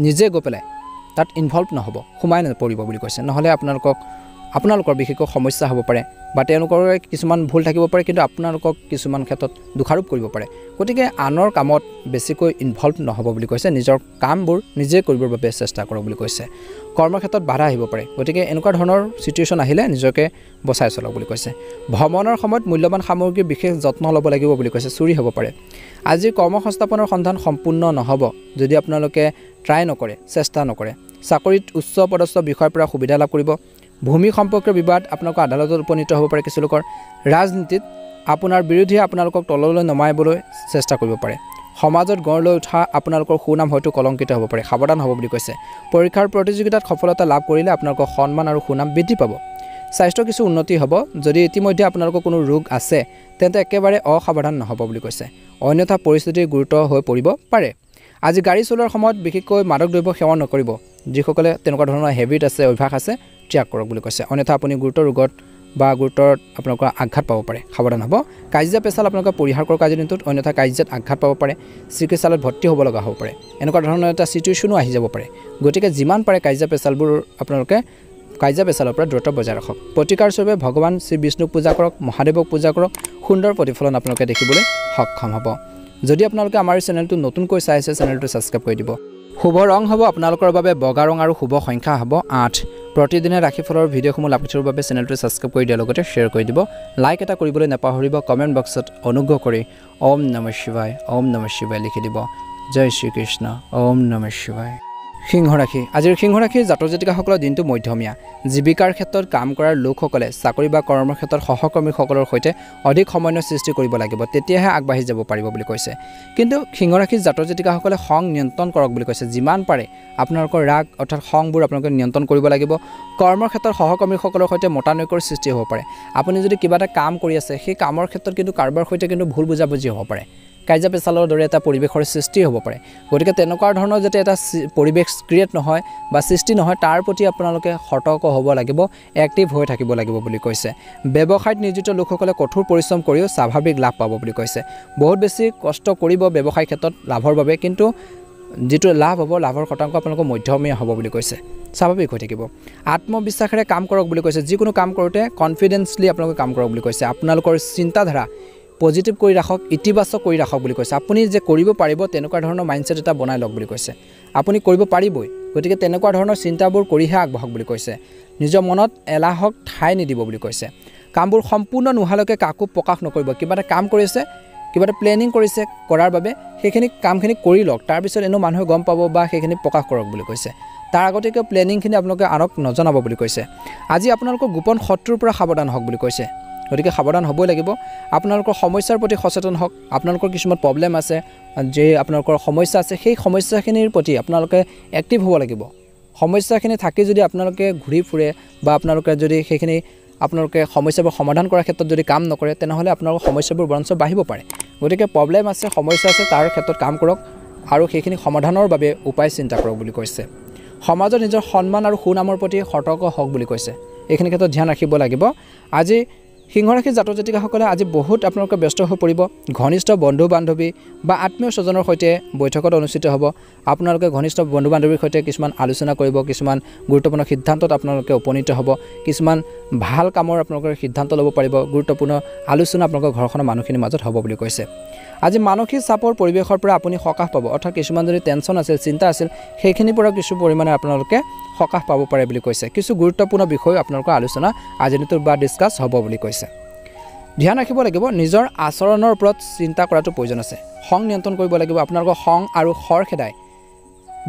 নিজে গৈ পেলাই তাত ইনভলভ নহ'ব, সোমাই নপৰিব বুলি কৈছে। নহ'লে আপোনালোকৰ বিশেষকৈ সমস্যা হ'ব পাৰে, বা তেওঁলোকৰ কিছুমান ভুল থাকিব পাৰে, কিন্তু আপোনালোকক কিছুমান ক্ষেত্ৰত দোষাৰোপ কৰিব পাৰে। গতিকে আনৰ কামত বেছিকৈ ইনভলভ নহ'ব বুলি কৈছে। নিজৰ কামবোৰ নিজে কৰিবৰ বাবে চেষ্টা কৰক বুলি কৈছে। কৰ্মক্ষেত্ৰত বাধা আহিব পাৰে, গতিকে এনেকুৱা ধৰণৰ চিটুৱেশ্যন আহিলে নিজকে বচাই চলক বুলি কৈছে। ভ্ৰমণৰ সময়ত মূল্যৱান সামগ্ৰীৰ বিশেষ যত্ন ল'ব লাগিব বুলি কৈছে। চুৰি হ'ব পাৰে। আজি কৰ্মসংস্থাপনৰ সন্ধান সম্পূৰ্ণ নহ'ব যদি আপোনালোকে ট্ৰাই নকৰে, চেষ্টা নকৰে। চাকৰিত উচ্চ পদস্থ বিষয়ৰ পৰা সুবিধা লাভ কৰিব। ভূমি সম্পৰ্কীয় বিবাদ আপোনালোকৰ আদালতত উপনীত হ'ব পাৰে। কিছুলোকৰ ৰাজনীতিত আপোনাৰ বিৰোধীয়ে আপোনালোকক তললৈ নমাইবলৈ চেষ্টা কৰিব পাৰে। সমাজত গঢ় লৈ উঠা আপোনালোকৰ সুনাম হয়তো কলংকিত হ'ব পাৰে, সাৱধান হ'ব বুলি কৈছে। পৰীক্ষাৰ প্ৰতিযোগিতাত সফলতা লাভ কৰিলে আপোনালোকৰ সন্মান আৰু সুনাম বৃদ্ধি পাব। স্বাস্থ্য কিছু উন্নতি হ'ব। যদি ইতিমধ্যে আপোনালোকৰ কোনো ৰোগ আছে তেন্তে একেবাৰে অসাৱধান নহ'ব বুলি কৈছে, অন্যথা পৰিস্থিতিৰ গুৰুতৰ হৈ পৰিব পাৰে। আজি গাড়ী চলোৱাৰ সময়ত বিশেষকৈ মাদক দ্ৰব্য সেৱন নকৰিব। যিসকলে তেনেকুৱা ধৰণৰ হেবিট আছে, অভ্যাস আছে, ত্যাগ কৰক বুলি কৈছে, অন্যথা আপুনি গুৰুতৰ ৰোগত বা গুৰুতৰ আপোনালোকৰ আঘাত পাব পাৰে, সাৱধান হ'ব। কাজিয়া পেচাল আপোনালোকে পৰিহাৰ কৰক আজিৰ দিনটোত, অন্যথা কাজিয়াত আঘাত পাব পাৰে, চিকিৎসালয়ত ভৰ্তি হ'ব লগা হ'ব পাৰে, এনেকুৱা ধৰণৰ এটা চিটুৱেশ্যনো আহি যাব পাৰে। গতিকে যিমান পাৰে কাজিয়া পেচালবোৰ আপোনালোকে কাজিয়া পেচালৰ পৰা দূৰত্ব বজাই ৰাখক। প্ৰতিকাৰ স্বৰূপে ভগৱান শ্ৰী বিষ্ণুক পূজা কৰক, মহাদেৱক পূজা কৰক, সুন্দৰ প্ৰতিফলন আপোনালোকে দেখিবলৈ সক্ষম হ'ব। যদি আপোনালোকে আমাৰ চেনেলটো নতুনকৈ চাই আছে, চেনেলটো ছাবস্ক্ৰাইব কৰি দিব। শুভ ৰং হ'ব আপোনালোকৰ বাবে বগা ৰং আৰু শুভ সংখ্যা হ'ব 8। প্ৰতিদিনে ৰাশিফলৰ ভিডিঅ'সমূহ লাভ কৰিবৰ বাবে চেনেলটো ছাবস্ক্ৰাইব কৰি দিয়াৰ লগতে শ্বেয়াৰ কৰি দিব। লাইক এটা কৰিবলৈ নাপাহৰিব। কমেণ্ট বক্সত অনুগ্ৰহ কৰি ওম নমঃ শিৱায়, ওম নমঃ শিৱায় লিখি দিব। জয় শ্ৰীকৃষ্ণ, ওম নমঃ শিৱায়। সিংহ ৰাশি। আজিৰ সিংহ ৰাশিৰ জাতক জাতিকাসকলৰ দিনটো মধ্যমীয়া। জীৱিকাৰ ক্ষেত্ৰত কাম কৰাৰ লোকসকলে চাকৰি বা কৰ্মৰ ক্ষেত্ৰত সহকৰ্মীসকলৰ সৈতে অধিক সমন্বয় সৃষ্টি কৰিব লাগিব, তেতিয়াহে আগবাঢ়ি যাব পাৰিব বুলি কৈছে। কিন্তু সিংহ ৰাশিৰ জাতক জাতিকাসকলে খং নিয়ন্ত্ৰণ কৰক বুলি কৈছে। যিমান পাৰে আপোনালোকৰ ৰাগ অৰ্থাৎ খংবোৰ আপোনালোকে নিয়ন্ত্ৰণ কৰিব লাগিব। কৰ্মৰ ক্ষেত্ৰত সহকৰ্মীসকলৰ সৈতে মতানৈক্যৰ সৃষ্টি হ'ব পাৰে। আপুনি যদি কিবা এটা কাম কৰি আছে, সেই কামৰ ক্ষেত্ৰত কিন্তু কাৰোবাৰ সৈতে কিন্তু ভুল বুজাবুজি হ'ব পাৰে, কাজিয়া পেচালৰ দৰে এটা পৰিৱেশৰ সৃষ্টি হ'ব পাৰে। গতিকে তেনেকুৱা ধৰণৰ যাতে এটা পৰিৱেশ ক্ৰিয়েট নহয় বা সৃষ্টি নহয়, তাৰ প্ৰতি আপোনালোকে সতৰ্ক হ'ব লাগিব, এক্টিভ হৈ থাকিব লাগিব বুলি কৈছে। ব্যৱসায়ত নিয়োজিত লোকসকলে কঠোৰ পৰিশ্ৰম কৰিও স্বাভাৱিক লাভ পাব বুলি কৈছে। বহুত বেছি কষ্ট কৰিব ব্যৱসায় ক্ষেত্ৰত লাভৰ বাবে, কিন্তু যিটো লাভ হ'ব, লাভৰ শতাংশ আপোনালোকৰ মধ্যমীয়া হ'ব বুলি কৈছে, স্বাভাৱিক হৈ থাকিব। আত্মবিশ্বাসেৰে কাম কৰক বুলি কৈছে। যিকোনো কাম কৰোঁতে কনফিডেন্সলি আপোনালোকে কাম কৰক বুলি কৈছে। আপোনালোকৰ চিন্তাধাৰা পজিটিভ কৰি ৰাখক, ইতিবাচক কৰি ৰাখক বুলি কৈছে। আপুনি যে কৰিব পাৰিব তেনেকুৱা ধৰণৰ মাইণ্ডছেট এটা বনাই লওক বুলি কৈছে। আপুনি কৰিব পাৰিবই, গতিকে তেনেকুৱা ধৰণৰ চিন্তাবোৰ কৰিহে আগবাঢ়ক বুলি কৈছে। নিজৰ মনত এলাহক ঠাই নিদিব বুলি কৈছে। কামবোৰ সম্পূৰ্ণ নোহোৱালৈকে কাকো প্ৰকাশ নকৰিব। কিবা এটা কাম কৰিছে, কিবা এটা প্লেনিং কৰিছে কৰাৰ বাবে, সেইখিনি কামখিনি কৰি লওক, তাৰপিছত এনেও মানুহে গম পাব বা সেইখিনি প্ৰকাশ কৰক বুলি কৈছে। তাৰ আগতীয়াকৈ প্লেনিংখিনি আপোনালোকে আনক নজনাব বুলি কৈছে। আজি আপোনালোকৰ গোপন শত্ৰুৰ পৰা সাৱধান হওক বুলি কৈছে। গতিকে সাৱধান হ'বই লাগিব। আপোনালোকৰ সমস্যাৰ প্ৰতি সচেতন হওক। আপোনালোকৰ কিছুমান প্ৰব্লেম আছে, যে আপোনালোকৰ সমস্যা আছে, সেই সমস্যাখিনিৰ প্ৰতি আপোনালোকে এক্টিভ হ'ব লাগিব। সমস্যাখিনি থাকি যদি আপোনালোকে ঘূৰি ফুৰে বা আপোনালোকে যদি সেইখিনি আপোনালোকে সমস্যাবোৰ সমাধান কৰাৰ ক্ষেত্ৰত যদি কাম নকৰে, তেনেহ'লে আপোনালোকৰ সমস্যাবোৰ বৰঞ্চ বাঢ়িব পাৰে। গতিকে প্ৰব্লেম আছে, সমস্যা আছে, তাৰ ক্ষেত্ৰত কাম কৰক আৰু সেইখিনি সমাধানৰ বাবে উপায় চিন্তা কৰক বুলি কৈছে। সমাজত নিজৰ সন্মান আৰু সুনামৰ প্ৰতি সতৰ্ক হওক বুলি কৈছে। এইখিনি ক্ষেত্ৰত ধ্যান ৰাখিব লাগিব। আজি সিংহ ৰাশিৰ জাতক জাতিকাসকলে আজি বহুত আপোনালোকে ব্যস্ত হৈ পৰিব। ঘনিষ্ঠ বন্ধু বান্ধৱী বা আত্মীয় স্বজনৰ সৈতে বৈঠকত অনুষ্ঠিত হ'ব। আপোনালোকে ঘনিষ্ঠ বন্ধু বান্ধৱীৰ সৈতে কিছুমান আলোচনা কৰিব, কিছুমান গুৰুত্বপূৰ্ণ সিদ্ধান্তত আপোনালোকে উপনীত হ'ব, কিছুমান ভাল কামৰ আপোনালোকে সিদ্ধান্ত ল'ব পাৰিব। গুৰুত্বপূৰ্ণ আলোচনা আপোনালোকৰ ঘৰখনৰ মানুহখিনিৰ মাজত হ'ব বুলি কৈছে। আজি মানসিক চাপৰ পৰিৱেশৰ পৰা আপুনি সকাহ পাব, অৰ্থাৎ কিছুমান যদি টেনশ্যন আছিল, চিন্তা আছিল, সেইখিনিৰ পৰা কিছু পৰিমাণে আপোনালোকে সকাহ পাব পাৰে বুলি কৈছে। কিছু গুৰুত্বপূৰ্ণ বিষয় আপোনালোকৰ আলোচনা আজিৰ দিনটোত বা ডিছকাছ হ'ব বুলি কৈছে। ধ্যান ৰাখিব লাগিব, নিজৰ আচৰণৰ ওপৰত চিন্তা কৰাটো প্ৰয়োজন আছে। খং নিয়ন্ত্ৰণ কৰিব লাগিব। আপোনালোকৰ খং আৰু খৰখেদাই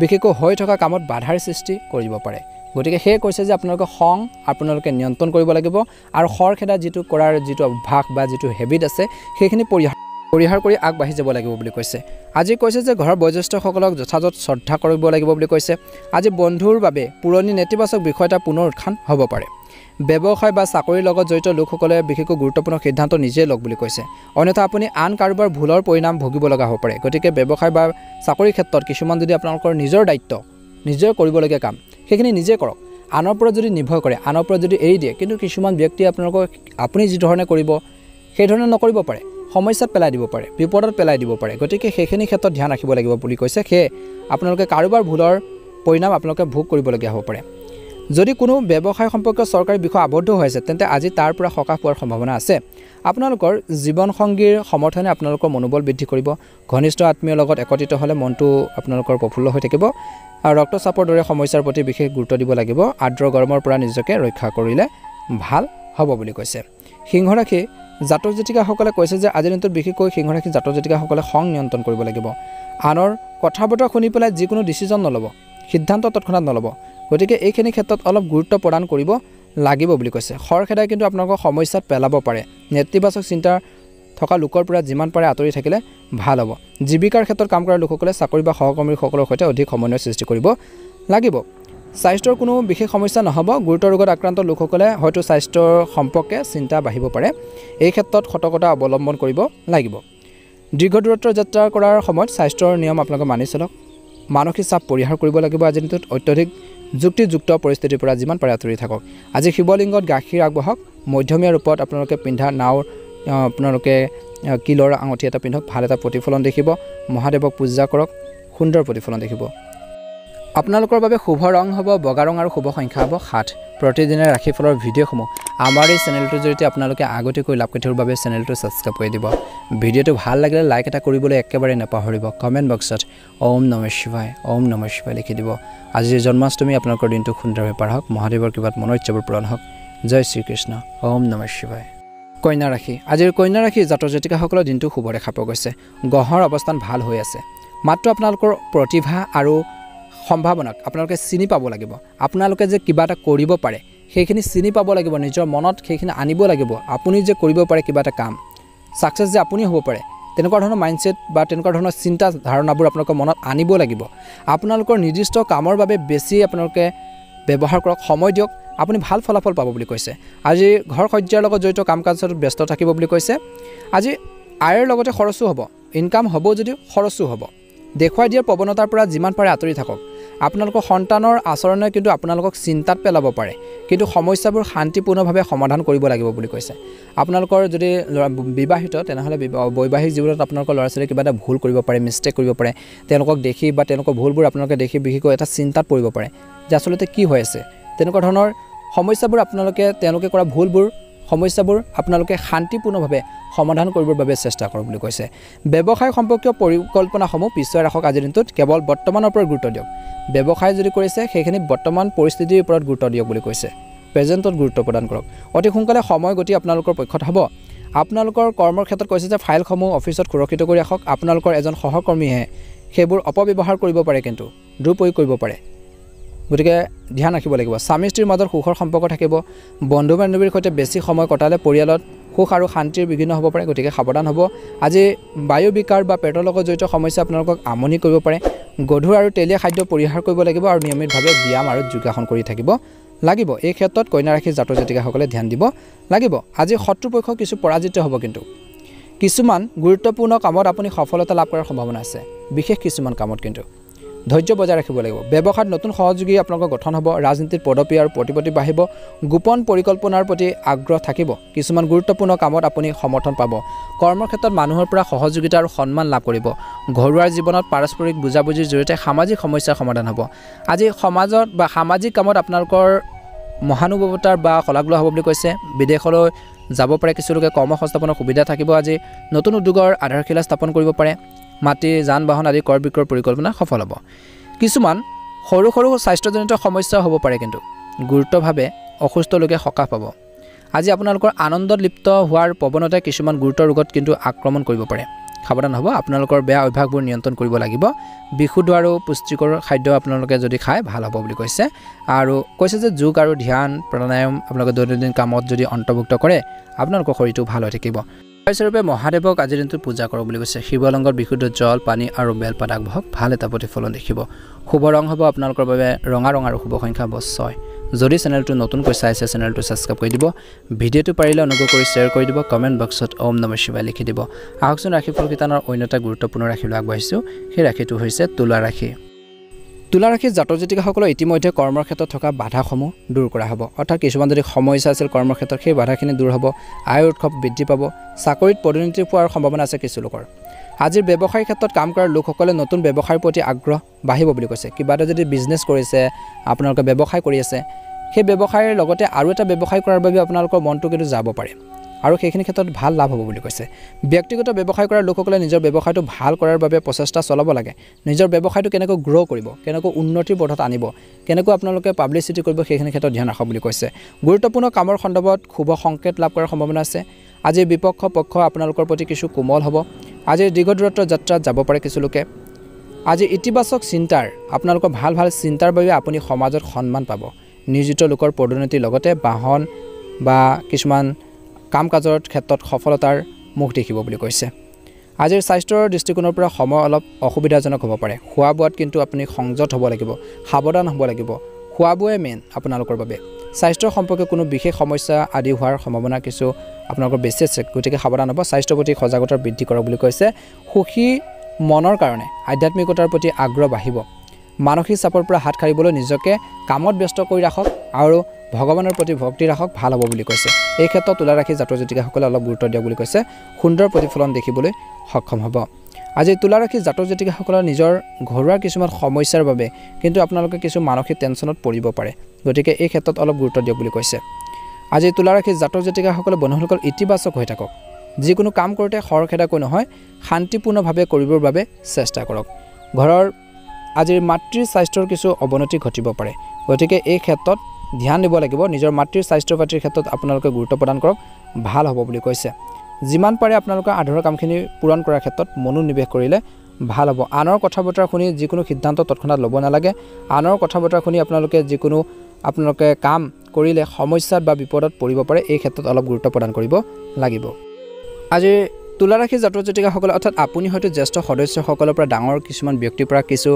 বিশেষকৈ হৈ থকা কামত বাধাৰ সৃষ্টি কৰিব পাৰে। গতিকে সেয়ে কৈছে যে আপোনালোকে খং আপোনালোকে নিয়ন্ত্ৰণ কৰিব লাগিব আৰু খৰখেদা যিটো কৰাৰ যিটো অভ্যাস বা যিটো হেবিট আছে, সেইখিনি পৰিহাৰ কৰি আগবাঢ়ি যাব লাগিব বুলি কৈছে। আজি কৈছে যে ঘৰৰ বয়োজ্যেষ্ঠসকলক যথাযথ শ্ৰদ্ধা কৰিব লাগিব বুলি কৈছে। আজি বন্ধুৰ বাবে পুৰণি নেতিবাচক বিষয় এটা পুনৰ উত্থান হ'ব পাৰে। ব্যৱসায় বা চাকৰিৰ লগত জড়িত লোকসকলে বিশেষকৈ গুৰুত্বপূৰ্ণ সিদ্ধান্ত নিজে লওক বুলি কৈছে, অন্যথা আপুনি আন কাৰোবাৰ ভুলৰ পৰিণাম ভুগিব লগা হ'ব পাৰে। গতিকে ব্যৱসায় বা চাকৰিৰ ক্ষেত্ৰত কিছুমান যদি আপোনালোকৰ নিজৰ দায়িত্ব, নিজে কৰিবলগীয়া কাম, সেইখিনি নিজে কৰক আনৰ ওপৰত যদি নিৰ্ভৰ কৰে আনৰ ওপৰত যদি এৰি দিয়ে কিন্তু কিছুমান ব্যক্তি আপোনালোকক আপুনি যি ধৰণে কৰিব সেই ধৰণে নকৰিব পাৰে সমস্যাত পেলাই দিব পাৰে বিপদত পেলাই দিব পাৰে গতিকে সেইখিনি ক্ষেত্ৰত ধ্যান ৰাখিব লাগিব বুলি কৈছে সেয়ে আপোনালোকে কাৰোবাৰ ভুলৰ পৰিণাম আপোনালোকে ভোগ কৰিবলগীয়া হ'ব পাৰে যদি কোনো ব্যৱসায় সম্পৰ্কীয় চৰকাৰী বিষয় আবদ্ধ হৈ আছে তেন্তে আজি তাৰ পৰা সকাহ পোৱাৰ সম্ভাৱনা আছে আপোনালোকৰ জীৱন সংগীৰ সমৰ্থনে আপোনালোকৰ মনোবল বৃদ্ধি কৰিব ঘনিষ্ঠ আত্মীয়ৰ লগত একত্ৰিত হ'লে মনটো আপোনালোকৰ প্ৰফুল্ল হৈ থাকিব আৰু ৰক্তচাপৰ দৰে সমস্যাৰ প্ৰতি বিশেষ গুৰুত্ব দিব লাগিব আৰ্দ্ৰ গৰমৰ পৰা নিজকে ৰক্ষা কৰিলে ভাল হ'ব বুলি কৈছে সিংহ ৰাশি জাতক জাতিকাসকলে কৈছে যে আজিৰ দিনটোত বিশেষকৈ সিংহ ৰাশি জাতক জাতিকাসকলে খং নিয়ন্ত্ৰণ কৰিব লাগিব আনৰ কথা বতৰা শুনি পেলাই যিকোনো ডিচিজন নল'ব সিদ্ধান্ত তৎক্ষণাত নল'ব গতিকে এইখিনি ক্ষেত্ৰত অলপ গুৰুত্ব প্ৰদান কৰিব লাগিব বুলি কৈছে খৰখেদাই কিন্তু আপোনালোকক সমস্যাত পেলাব পাৰে নেতিবাচক চিন্তা থকা লোকৰ পৰা যিমান পাৰে আঁতৰি থাকিলে ভাল হ'ব জীৱিকাৰ ক্ষেত্ৰত কাম কৰা লোকসকলে চাকৰি বা সহকৰ্মীসকলৰ সৈতে অধিক সমন্বয় সৃষ্টি কৰিব লাগিব স্বাস্থ্যৰ কোনো বিশেষ সমস্যা নহ'ব গুৰুতৰ ৰোগত আক্ৰান্ত লোকসকলে হয়তো স্বাস্থ্যৰ সম্পৰ্কে চিন্তা বাঢ়িব পাৰে এই ক্ষেত্ৰত সতৰ্কতা অৱলম্বন কৰিব লাগিব দীৰ্ঘ দূৰত্বৰ যাত্ৰা কৰাৰ সময়ত স্বাস্থ্যৰ নিয়ম আপোনালোকে মানি চলক মানসিক চাপ পৰিহাৰ কৰিব লাগিব আজিৰ দিনটোত অত্যধিক যুক্তিযুক্ত পৰিস্থিতিৰ পৰা যিমান পাৰে আঁতৰি থাকক আজি শিৱলিংগত গাখীৰ আগবঢ়াওক মধ্যমীয়া ৰূপত আপোনালোকে পিন্ধা নাওৰ আপোনালোকে কিলৰ আঙঠি এটা পিন্ধক ভাল এটা প্ৰতিফলন দেখিব মহাদেৱক পূজা কৰক সুন্দৰ প্ৰতিফলন দেখিব আপোনালোকৰ বাবে শুভ ৰং হ'ব বগা ৰং আৰু শুভ সংখ্যা হ'ব 7 প্ৰতিদিনে ৰাশিফলৰ ভিডিঅ'সমূহ আমাৰ এই চেনেলটোৰ জৰিয়তে আপোনালোকে আগতীয়াকৈ লাভ কৰি থকাৰ বাবে চেনেলটো ছাবস্ক্ৰাইব কৰি দিব ভিডিঅ'টো ভাল লাগিলে লাইক এটা কৰিবলৈ একেবাৰে নাপাহৰিব কমেণ্ট বক্সত ওম নমঃ শিৱায় লিখি দিব আজিৰ জন্মাষ্টমী আপোনালোকৰ দিনটো সুন্দৰভাৱে পাৰ হওক মহাদেৱৰ কৃপাত মনৰ ইচ্ছাবোৰ পূৰণ হওক জয় শ্ৰীকৃষ্ণ ওম নমঃ শিৱায় কন্যা ৰাশি আজিৰ কন্যা ৰাশি জাতক জাতিকাসকলৰ দিনটো শুভ দেখা পোৱা গৈছে গ্ৰহৰ অৱস্থান ভাল হৈ আছে মাত্ৰ আপোনালোকৰ প্ৰতিভা আৰু সম্ভাৱনাক আপোনালোকে চিনি পাব লাগিব আপোনালোকে যে কিবা এটা কৰিব পাৰে সেইখিনি চিনি পাব লাগিব নিজৰ মনত সেইখিনি আনিব লাগিব আপুনি যে কৰিব পাৰে কিবা এটা কাম সাকসেছ যে আপুনি হ'ব পাৰে তেনেকুৱা ধৰণৰ মাইণ্ডসেট বা তেনেকুৱা ধৰণৰ চিন্তা ধাৰণাবোৰ আপোনালোকৰ মনত আনিব লাগিব আপোনালোকৰ নিৰ্দিষ্ট কামৰ বাবে বেছি আপোনালোকে ব্যৱহাৰ কৰক সময় দিয়ক আপুনি ভাল ফলাফল পাব বুলি কৈছে আজি ঘৰ সজ্জাৰ লগত জড়িত কাম কাজত ব্যস্ত থাকিব বুলি কৈছে আজি আয়ৰ লগতে খৰচো হ'ব ইনকাম হ'ব যদি খৰচো হ'ব দেখুৱাই দিয়াৰ প্ৰৱণতাৰ পৰা যিমান পাৰে আঁতৰি থাকক আপোনালোকৰ সন্তানৰ আচৰণে কিন্তু আপোনালোকক চিন্তাত পেলাব পাৰে কিন্তু সমস্যাবোৰ শান্তিপূৰ্ণভাৱে সমাধান কৰিব লাগিব বুলি কৈছে আপোনালোকৰ যদি বিবাহিত তেনেহলে বৈবাহিক জীৱনত আপোনালোকৰ ল'ৰা ছোৱালী কিবা এটা ভুল কৰিব পাৰে মিষ্টেক কৰিব পাৰে তেওঁলোকক দেখি বা তেওঁলোকৰ ভুলবোৰ আপোনালোকে দেখি বিশেষকৈ এটা চিন্তাত পৰিব পাৰে যে আচলতে কি হৈ আছে তেনেকুৱা ধৰণৰ সমস্যাবোৰ আপোনালোকে তেওঁলোকে কৰা ভুলবোৰ সমস্যাবোৰ আপোনালোকে শান্তিপূৰ্ণভাৱে সমাধান কৰিবৰ বাবে চেষ্টা কৰক বুলি কৈছে ব্যৱসায় সম্পৰ্কীয় পৰিকল্পনাসমূহ পিছুৱাই ৰাখক আজিৰ দিনটোত কেৱল বৰ্তমানৰ ওপৰত গুৰুত্ব দিয়ক ব্যৱসায় যদি কৰিছে সেইখিনি বৰ্তমান পৰিস্থিতিৰ ওপৰত গুৰুত্ব দিয়ক বুলি কৈছে প্ৰেজেন্টত গুৰুত্ব প্ৰদান কৰক অতি সোনকালে সময় গতি আপোনালোকৰ পক্ষত হ'ব আপোনালোকৰ কৰ্মৰ ক্ষেত্ৰত কৈছে যে ফাইলসমূহ অফিচত সুৰক্ষিত কৰি ৰাখক আপোনালোকৰ এজন সহকৰ্মীয়ে সেইবোৰ অপব্যৱহাৰ কৰিব পাৰে কিন্তু দুৰুপয়োগ কৰিব পাৰে গতিকে ধ্যান ৰাখিব লাগিব স্বামী স্ত্ৰীৰ মাজত সুখৰ সম্পৰ্ক থাকিব বন্ধু বান্ধৱীৰ সৈতে বেছি সময় কটালে পৰিয়ালত সুখ আৰু শান্তিৰ বিঘ্ন হ'ব পাৰে গতিকে সাৱধান হ'ব আজি বায়ু বিকাৰ বা পেটৰ লগত জড়িত সমস্যা আপোনালোকক আমনি কৰিব পাৰে গধুৰ আৰু তেলীয়া খাদ্য পৰিহাৰ কৰিব লাগিব আৰু নিয়মিতভাৱে ব্যায়াম আৰু যোগাসন কৰি থাকিব লাগিব এই ক্ষেত্ৰত কন্যা ৰাশিৰ জাতক জাতিকাসকলে ধ্যান দিব লাগিব আজি শত্ৰুপক্ষ কিছু পৰাজিত হ'ব কিন্তু কিছুমান গুৰুত্বপূৰ্ণ কামত আপুনি সফলতা লাভ কৰাৰ সম্ভাৱনা আছে বিশেষ কিছুমান কামত কিন্তু ধৈৰ্য বজাই ৰাখিব লাগিব ব্যৱসায়ত নতুন সহযোগী আপোনালোকৰ গঠন হ'ব ৰাজনীতিত পদবী আৰু প্ৰতিপত্তি বাঢ়িব গোপন পৰিকল্পনাৰ প্ৰতি আগ্ৰহ থাকিব কিছুমান গুৰুত্বপূৰ্ণ কামত আপুনি সমৰ্থন পাব কৰ্মৰ ক্ষেত্ৰত মানুহৰ পৰা সহযোগিতা আৰু সন্মান লাভ কৰিব ঘৰুৱা জীৱনত পাৰস্পৰিক বুজাবুজিৰ জৰিয়তে সামাজিক সমস্যাৰ সমাধান হ'ব আজি সমাজত বা সামাজিক কামত আপোনালোকৰ মহানুভৱতাৰ বা শলাগলোৱা হ'ব বুলি কৈছে বিদেশলৈ যাব পাৰে কিছু লোকে কৰ্ম সংস্থাপনৰ সুবিধা থাকিব আজি নতুন উদ্যোগৰ আধাৰশিলা স্থাপন কৰিব পাৰে মাটি যান বাহন আদি ক্ৰয় বিক্ৰয়ৰ পৰিকল্পনা সফল হ'ব কিছুমান সৰু সৰু স্বাস্থ্যজনিত সমস্যা হ'ব পাৰে কিন্তু গুৰুত্বভাৱে অসুস্থ লোকে সকাহ পাব আজি আপোনালোকৰ আনন্দত লিপ্ত হোৱাৰ প্ৰৱণতাই কিছুমান গুৰুতৰ ৰোগত কিন্তু আক্ৰমণ কৰিব পাৰে সাৱধান হ'ব আপোনালোকৰ বেয়া অভ্যাসবোৰ নিয়ন্ত্ৰণ কৰিব লাগিব বিশুদ্ধ আৰু পুষ্টিকৰ খাদ্য আপোনালোকে যদি খায় ভাল হ'ব বুলি কৈছে আৰু কৈছে যে যোগ আৰু ধ্যান প্ৰাণায়াম আপোনালোকে দৈনন্দিন কামত যদি অন্তৰ্ভুক্ত কৰে আপোনালোকৰ শৰীৰটো ভাল হৈ থাকিব স্বৰূপে মহাদেৱক আজিৰ দিনটোত পূজা কৰক বুলি কৈছে শিৱলিংগত বিশুদ্ধ জল পানী আৰু বেলপাত আগবঢ়াওক ভাল এটা প্ৰতিফলন দেখিব শুভ ৰং হ'ব আপোনালোকৰ বাবে ৰঙা ৰং আৰু শুভ সংখ্যা হ'ব 6 যদি চেনেলটো নতুনকৈ চাইছে চেনেলটো ছাবস্ক্ৰাইব কৰি দিব ভিডিঅ'টো পাৰিলে অনুগ্ৰহ কৰি শ্বেয়াৰ কৰি দিব কমেণ্ট বক্সত ওম নমঃ শিৱায় লিখি দিব আহকচোন ৰাশিফল কিতানৰ অন্য এটা গুৰুত্বপূৰ্ণ ৰাশিলৈ আগবাঢ়িছোঁ সেই ৰাশিটো হৈছে তুলা ৰাশি তুলা ৰাশিৰ জাতক জাতিকাসকলৰ ইতিমধ্যে কৰ্মৰ ক্ষেত্ৰত থকা বাধাসমূহ দূৰ কৰা হ'ব অৰ্থাৎ কিছুমান যদি সমস্যা আছিল কৰ্মৰ ক্ষেত্ৰত সেই বাধাখিনি দূৰ হ'ব আয়ৰ উৎস বৃদ্ধি পাব চাকৰিত পদোন্নতি পোৱাৰ সম্ভাৱনা আছে কিছু লোকৰ আজিৰ ব্যৱসায়িক ক্ষেত্ৰত কাম কৰাৰ লোকসকলে নতুন ব্যৱসায়ৰ প্ৰতি আগ্ৰহ বাঢ়িব বুলি কৈছে কিবা এটা যদি বিজনেছ কৰিছে আপোনালোকে ব্যৱসায় কৰি আছে সেই ব্যৱসায়ৰ লগতে আৰু এটা ব্যৱসায় কৰাৰ বাবে আপোনালোকৰ মনটো কিন্তু যাব পাৰে আৰু সেইখিনি ক্ষেত্ৰত ভাল লাভ হ'ব বুলি কৈছে ব্যক্তিগত ব্যৱসায় কৰাৰ লোকসকলে নিজৰ ব্যৱসায়টো ভাল কৰাৰ বাবে প্ৰচেষ্টা চলাব লাগে নিজৰ ব্যৱসায়টো কেনেকৈ গ্ৰ' কৰিব কেনেকৈ উন্নতিৰ পথত আনিব কেনেকৈ আপোনালোকে পাব্লিচিটি কৰিব সেইখিনি ক্ষেত্ৰত ধ্যান ৰাখক বুলি কৈছে গুৰুত্বপূৰ্ণ কামৰ সন্দৰ্ভত শুভ সংকেত লাভ কৰাৰ সম্ভাৱনা আছে আজিৰ বিপক্ষ পক্ষ আপোনালোকৰ প্ৰতি কিছু কোমল হ'ব আজিৰ দীৰ্ঘ দূৰত্বৰ যাত্ৰাত যাব পাৰে কিছু লোকে আজি ইতিবাচক চিন্তাৰ আপোনালোকৰ ভাল ভাল চিন্তাৰ বাবে আপুনি সমাজত সন্মান পাব নিয়োজিত লোকৰ পদোন্নতিৰ লগতে বাহন বা কিছুমান কাম কাজৰ ক্ষেত্ৰত সফলতাৰ মুখ দেখিব বুলি কৈছে আজিৰ স্বাস্থ্যৰ দৃষ্টিকোণৰ পৰা সময় অলপ অসুবিধাজনক হ'ব পাৰে খোৱা বোৱাত কিন্তু আপুনি সংযত হ'ব লাগিব সাৱধান হ'ব লাগিব খোৱা বোৱাই মেইন আপোনালোকৰ বাবে স্বাস্থ্যৰ সম্পৰ্কে কোনো বিশেষ সমস্যা আদি হোৱাৰ সম্ভাৱনা কিছু আপোনালোকৰ বেছি আছে গতিকে সাৱধান হ'ব স্বাস্থ্যৰ প্ৰতি সজাগতা বৃদ্ধি কৰক বুলি কৈছে সুখী মনৰ কাৰণে আধ্যাত্মিকতাৰ প্ৰতি আগ্ৰহ বাঢ়িব মানসিক চাপৰ পৰা হাত সাৰিবলৈ নিজকে কামত ব্যস্ত কৰি ৰাখক আৰু ভগৱানৰ প্ৰতি ভক্তি ৰাখক ভাল হ'ব বুলি কৈছে এই ক্ষেত্ৰত তুলা ৰাশিৰ জাতক জাতিকাসকলে অলপ গুৰুত্ব দিয়ক বুলি কৈছে সুন্দৰ প্ৰতিফলন দেখিবলৈ সক্ষম হ'ব আজি তুলা ৰাশিৰ জাতক জাতিকাসকলৰ নিজৰ ঘৰুৱা কিছুমান সমস্যাৰ বাবে কিন্তু আপোনালোকে কিছু মানসিক টেনচনত পৰিব পাৰে গতিকে এই ক্ষেত্ৰত অলপ গুৰুত্ব দিয়ক বুলি কৈছে আজি তুলা ৰাশিৰ জাতক জাতিকাসকলে বন্ধুসকল ইতিবাচক হৈ থাকক যিকোনো কাম কৰোঁতে খৰখেদাকৈ নহয় শান্তিপূৰ্ণভাৱে কৰিবৰ বাবে চেষ্টা কৰক ঘৰৰ আজিৰ মাতৃৰ স্বাস্থ্যৰ কিছু অৱনতি ঘটিব পাৰে গতিকে এই ক্ষেত্ৰত ধ্যান দিব লাগিব নিজৰ মাতৃৰ স্বাস্থ্য পাতিৰ ক্ষেত্ৰত আপোনালোকে গুৰুত্ব প্ৰদান কৰক ভাল হ'ব বুলি কৈছে যিমান পাৰে আপোনালোকে আধৰুৱা কামখিনি পূৰণ কৰাৰ ক্ষেত্ৰত মনোনিৱেশ কৰিলে ভাল হ'ব আনৰ কথা বতৰা শুনি যিকোনো সিদ্ধান্ত তৎক্ষণাত ল'ব নালাগে আনৰ কথা বতৰা শুনি আপোনালোকে কাম কৰিলে সমস্যাত বা বিপদত পৰিব পাৰে এই ক্ষেত্ৰত অলপ গুৰুত্ব প্ৰদান কৰিব লাগিব আজি তুলা ৰাশিৰ জাতক জাতিকাসকলে অৰ্থাৎ আপুনি হয়তো জ্যেষ্ঠ সদস্যসকলৰ পৰা ডাঙৰ কিছুমান ব্যক্তিৰ পৰা কিছু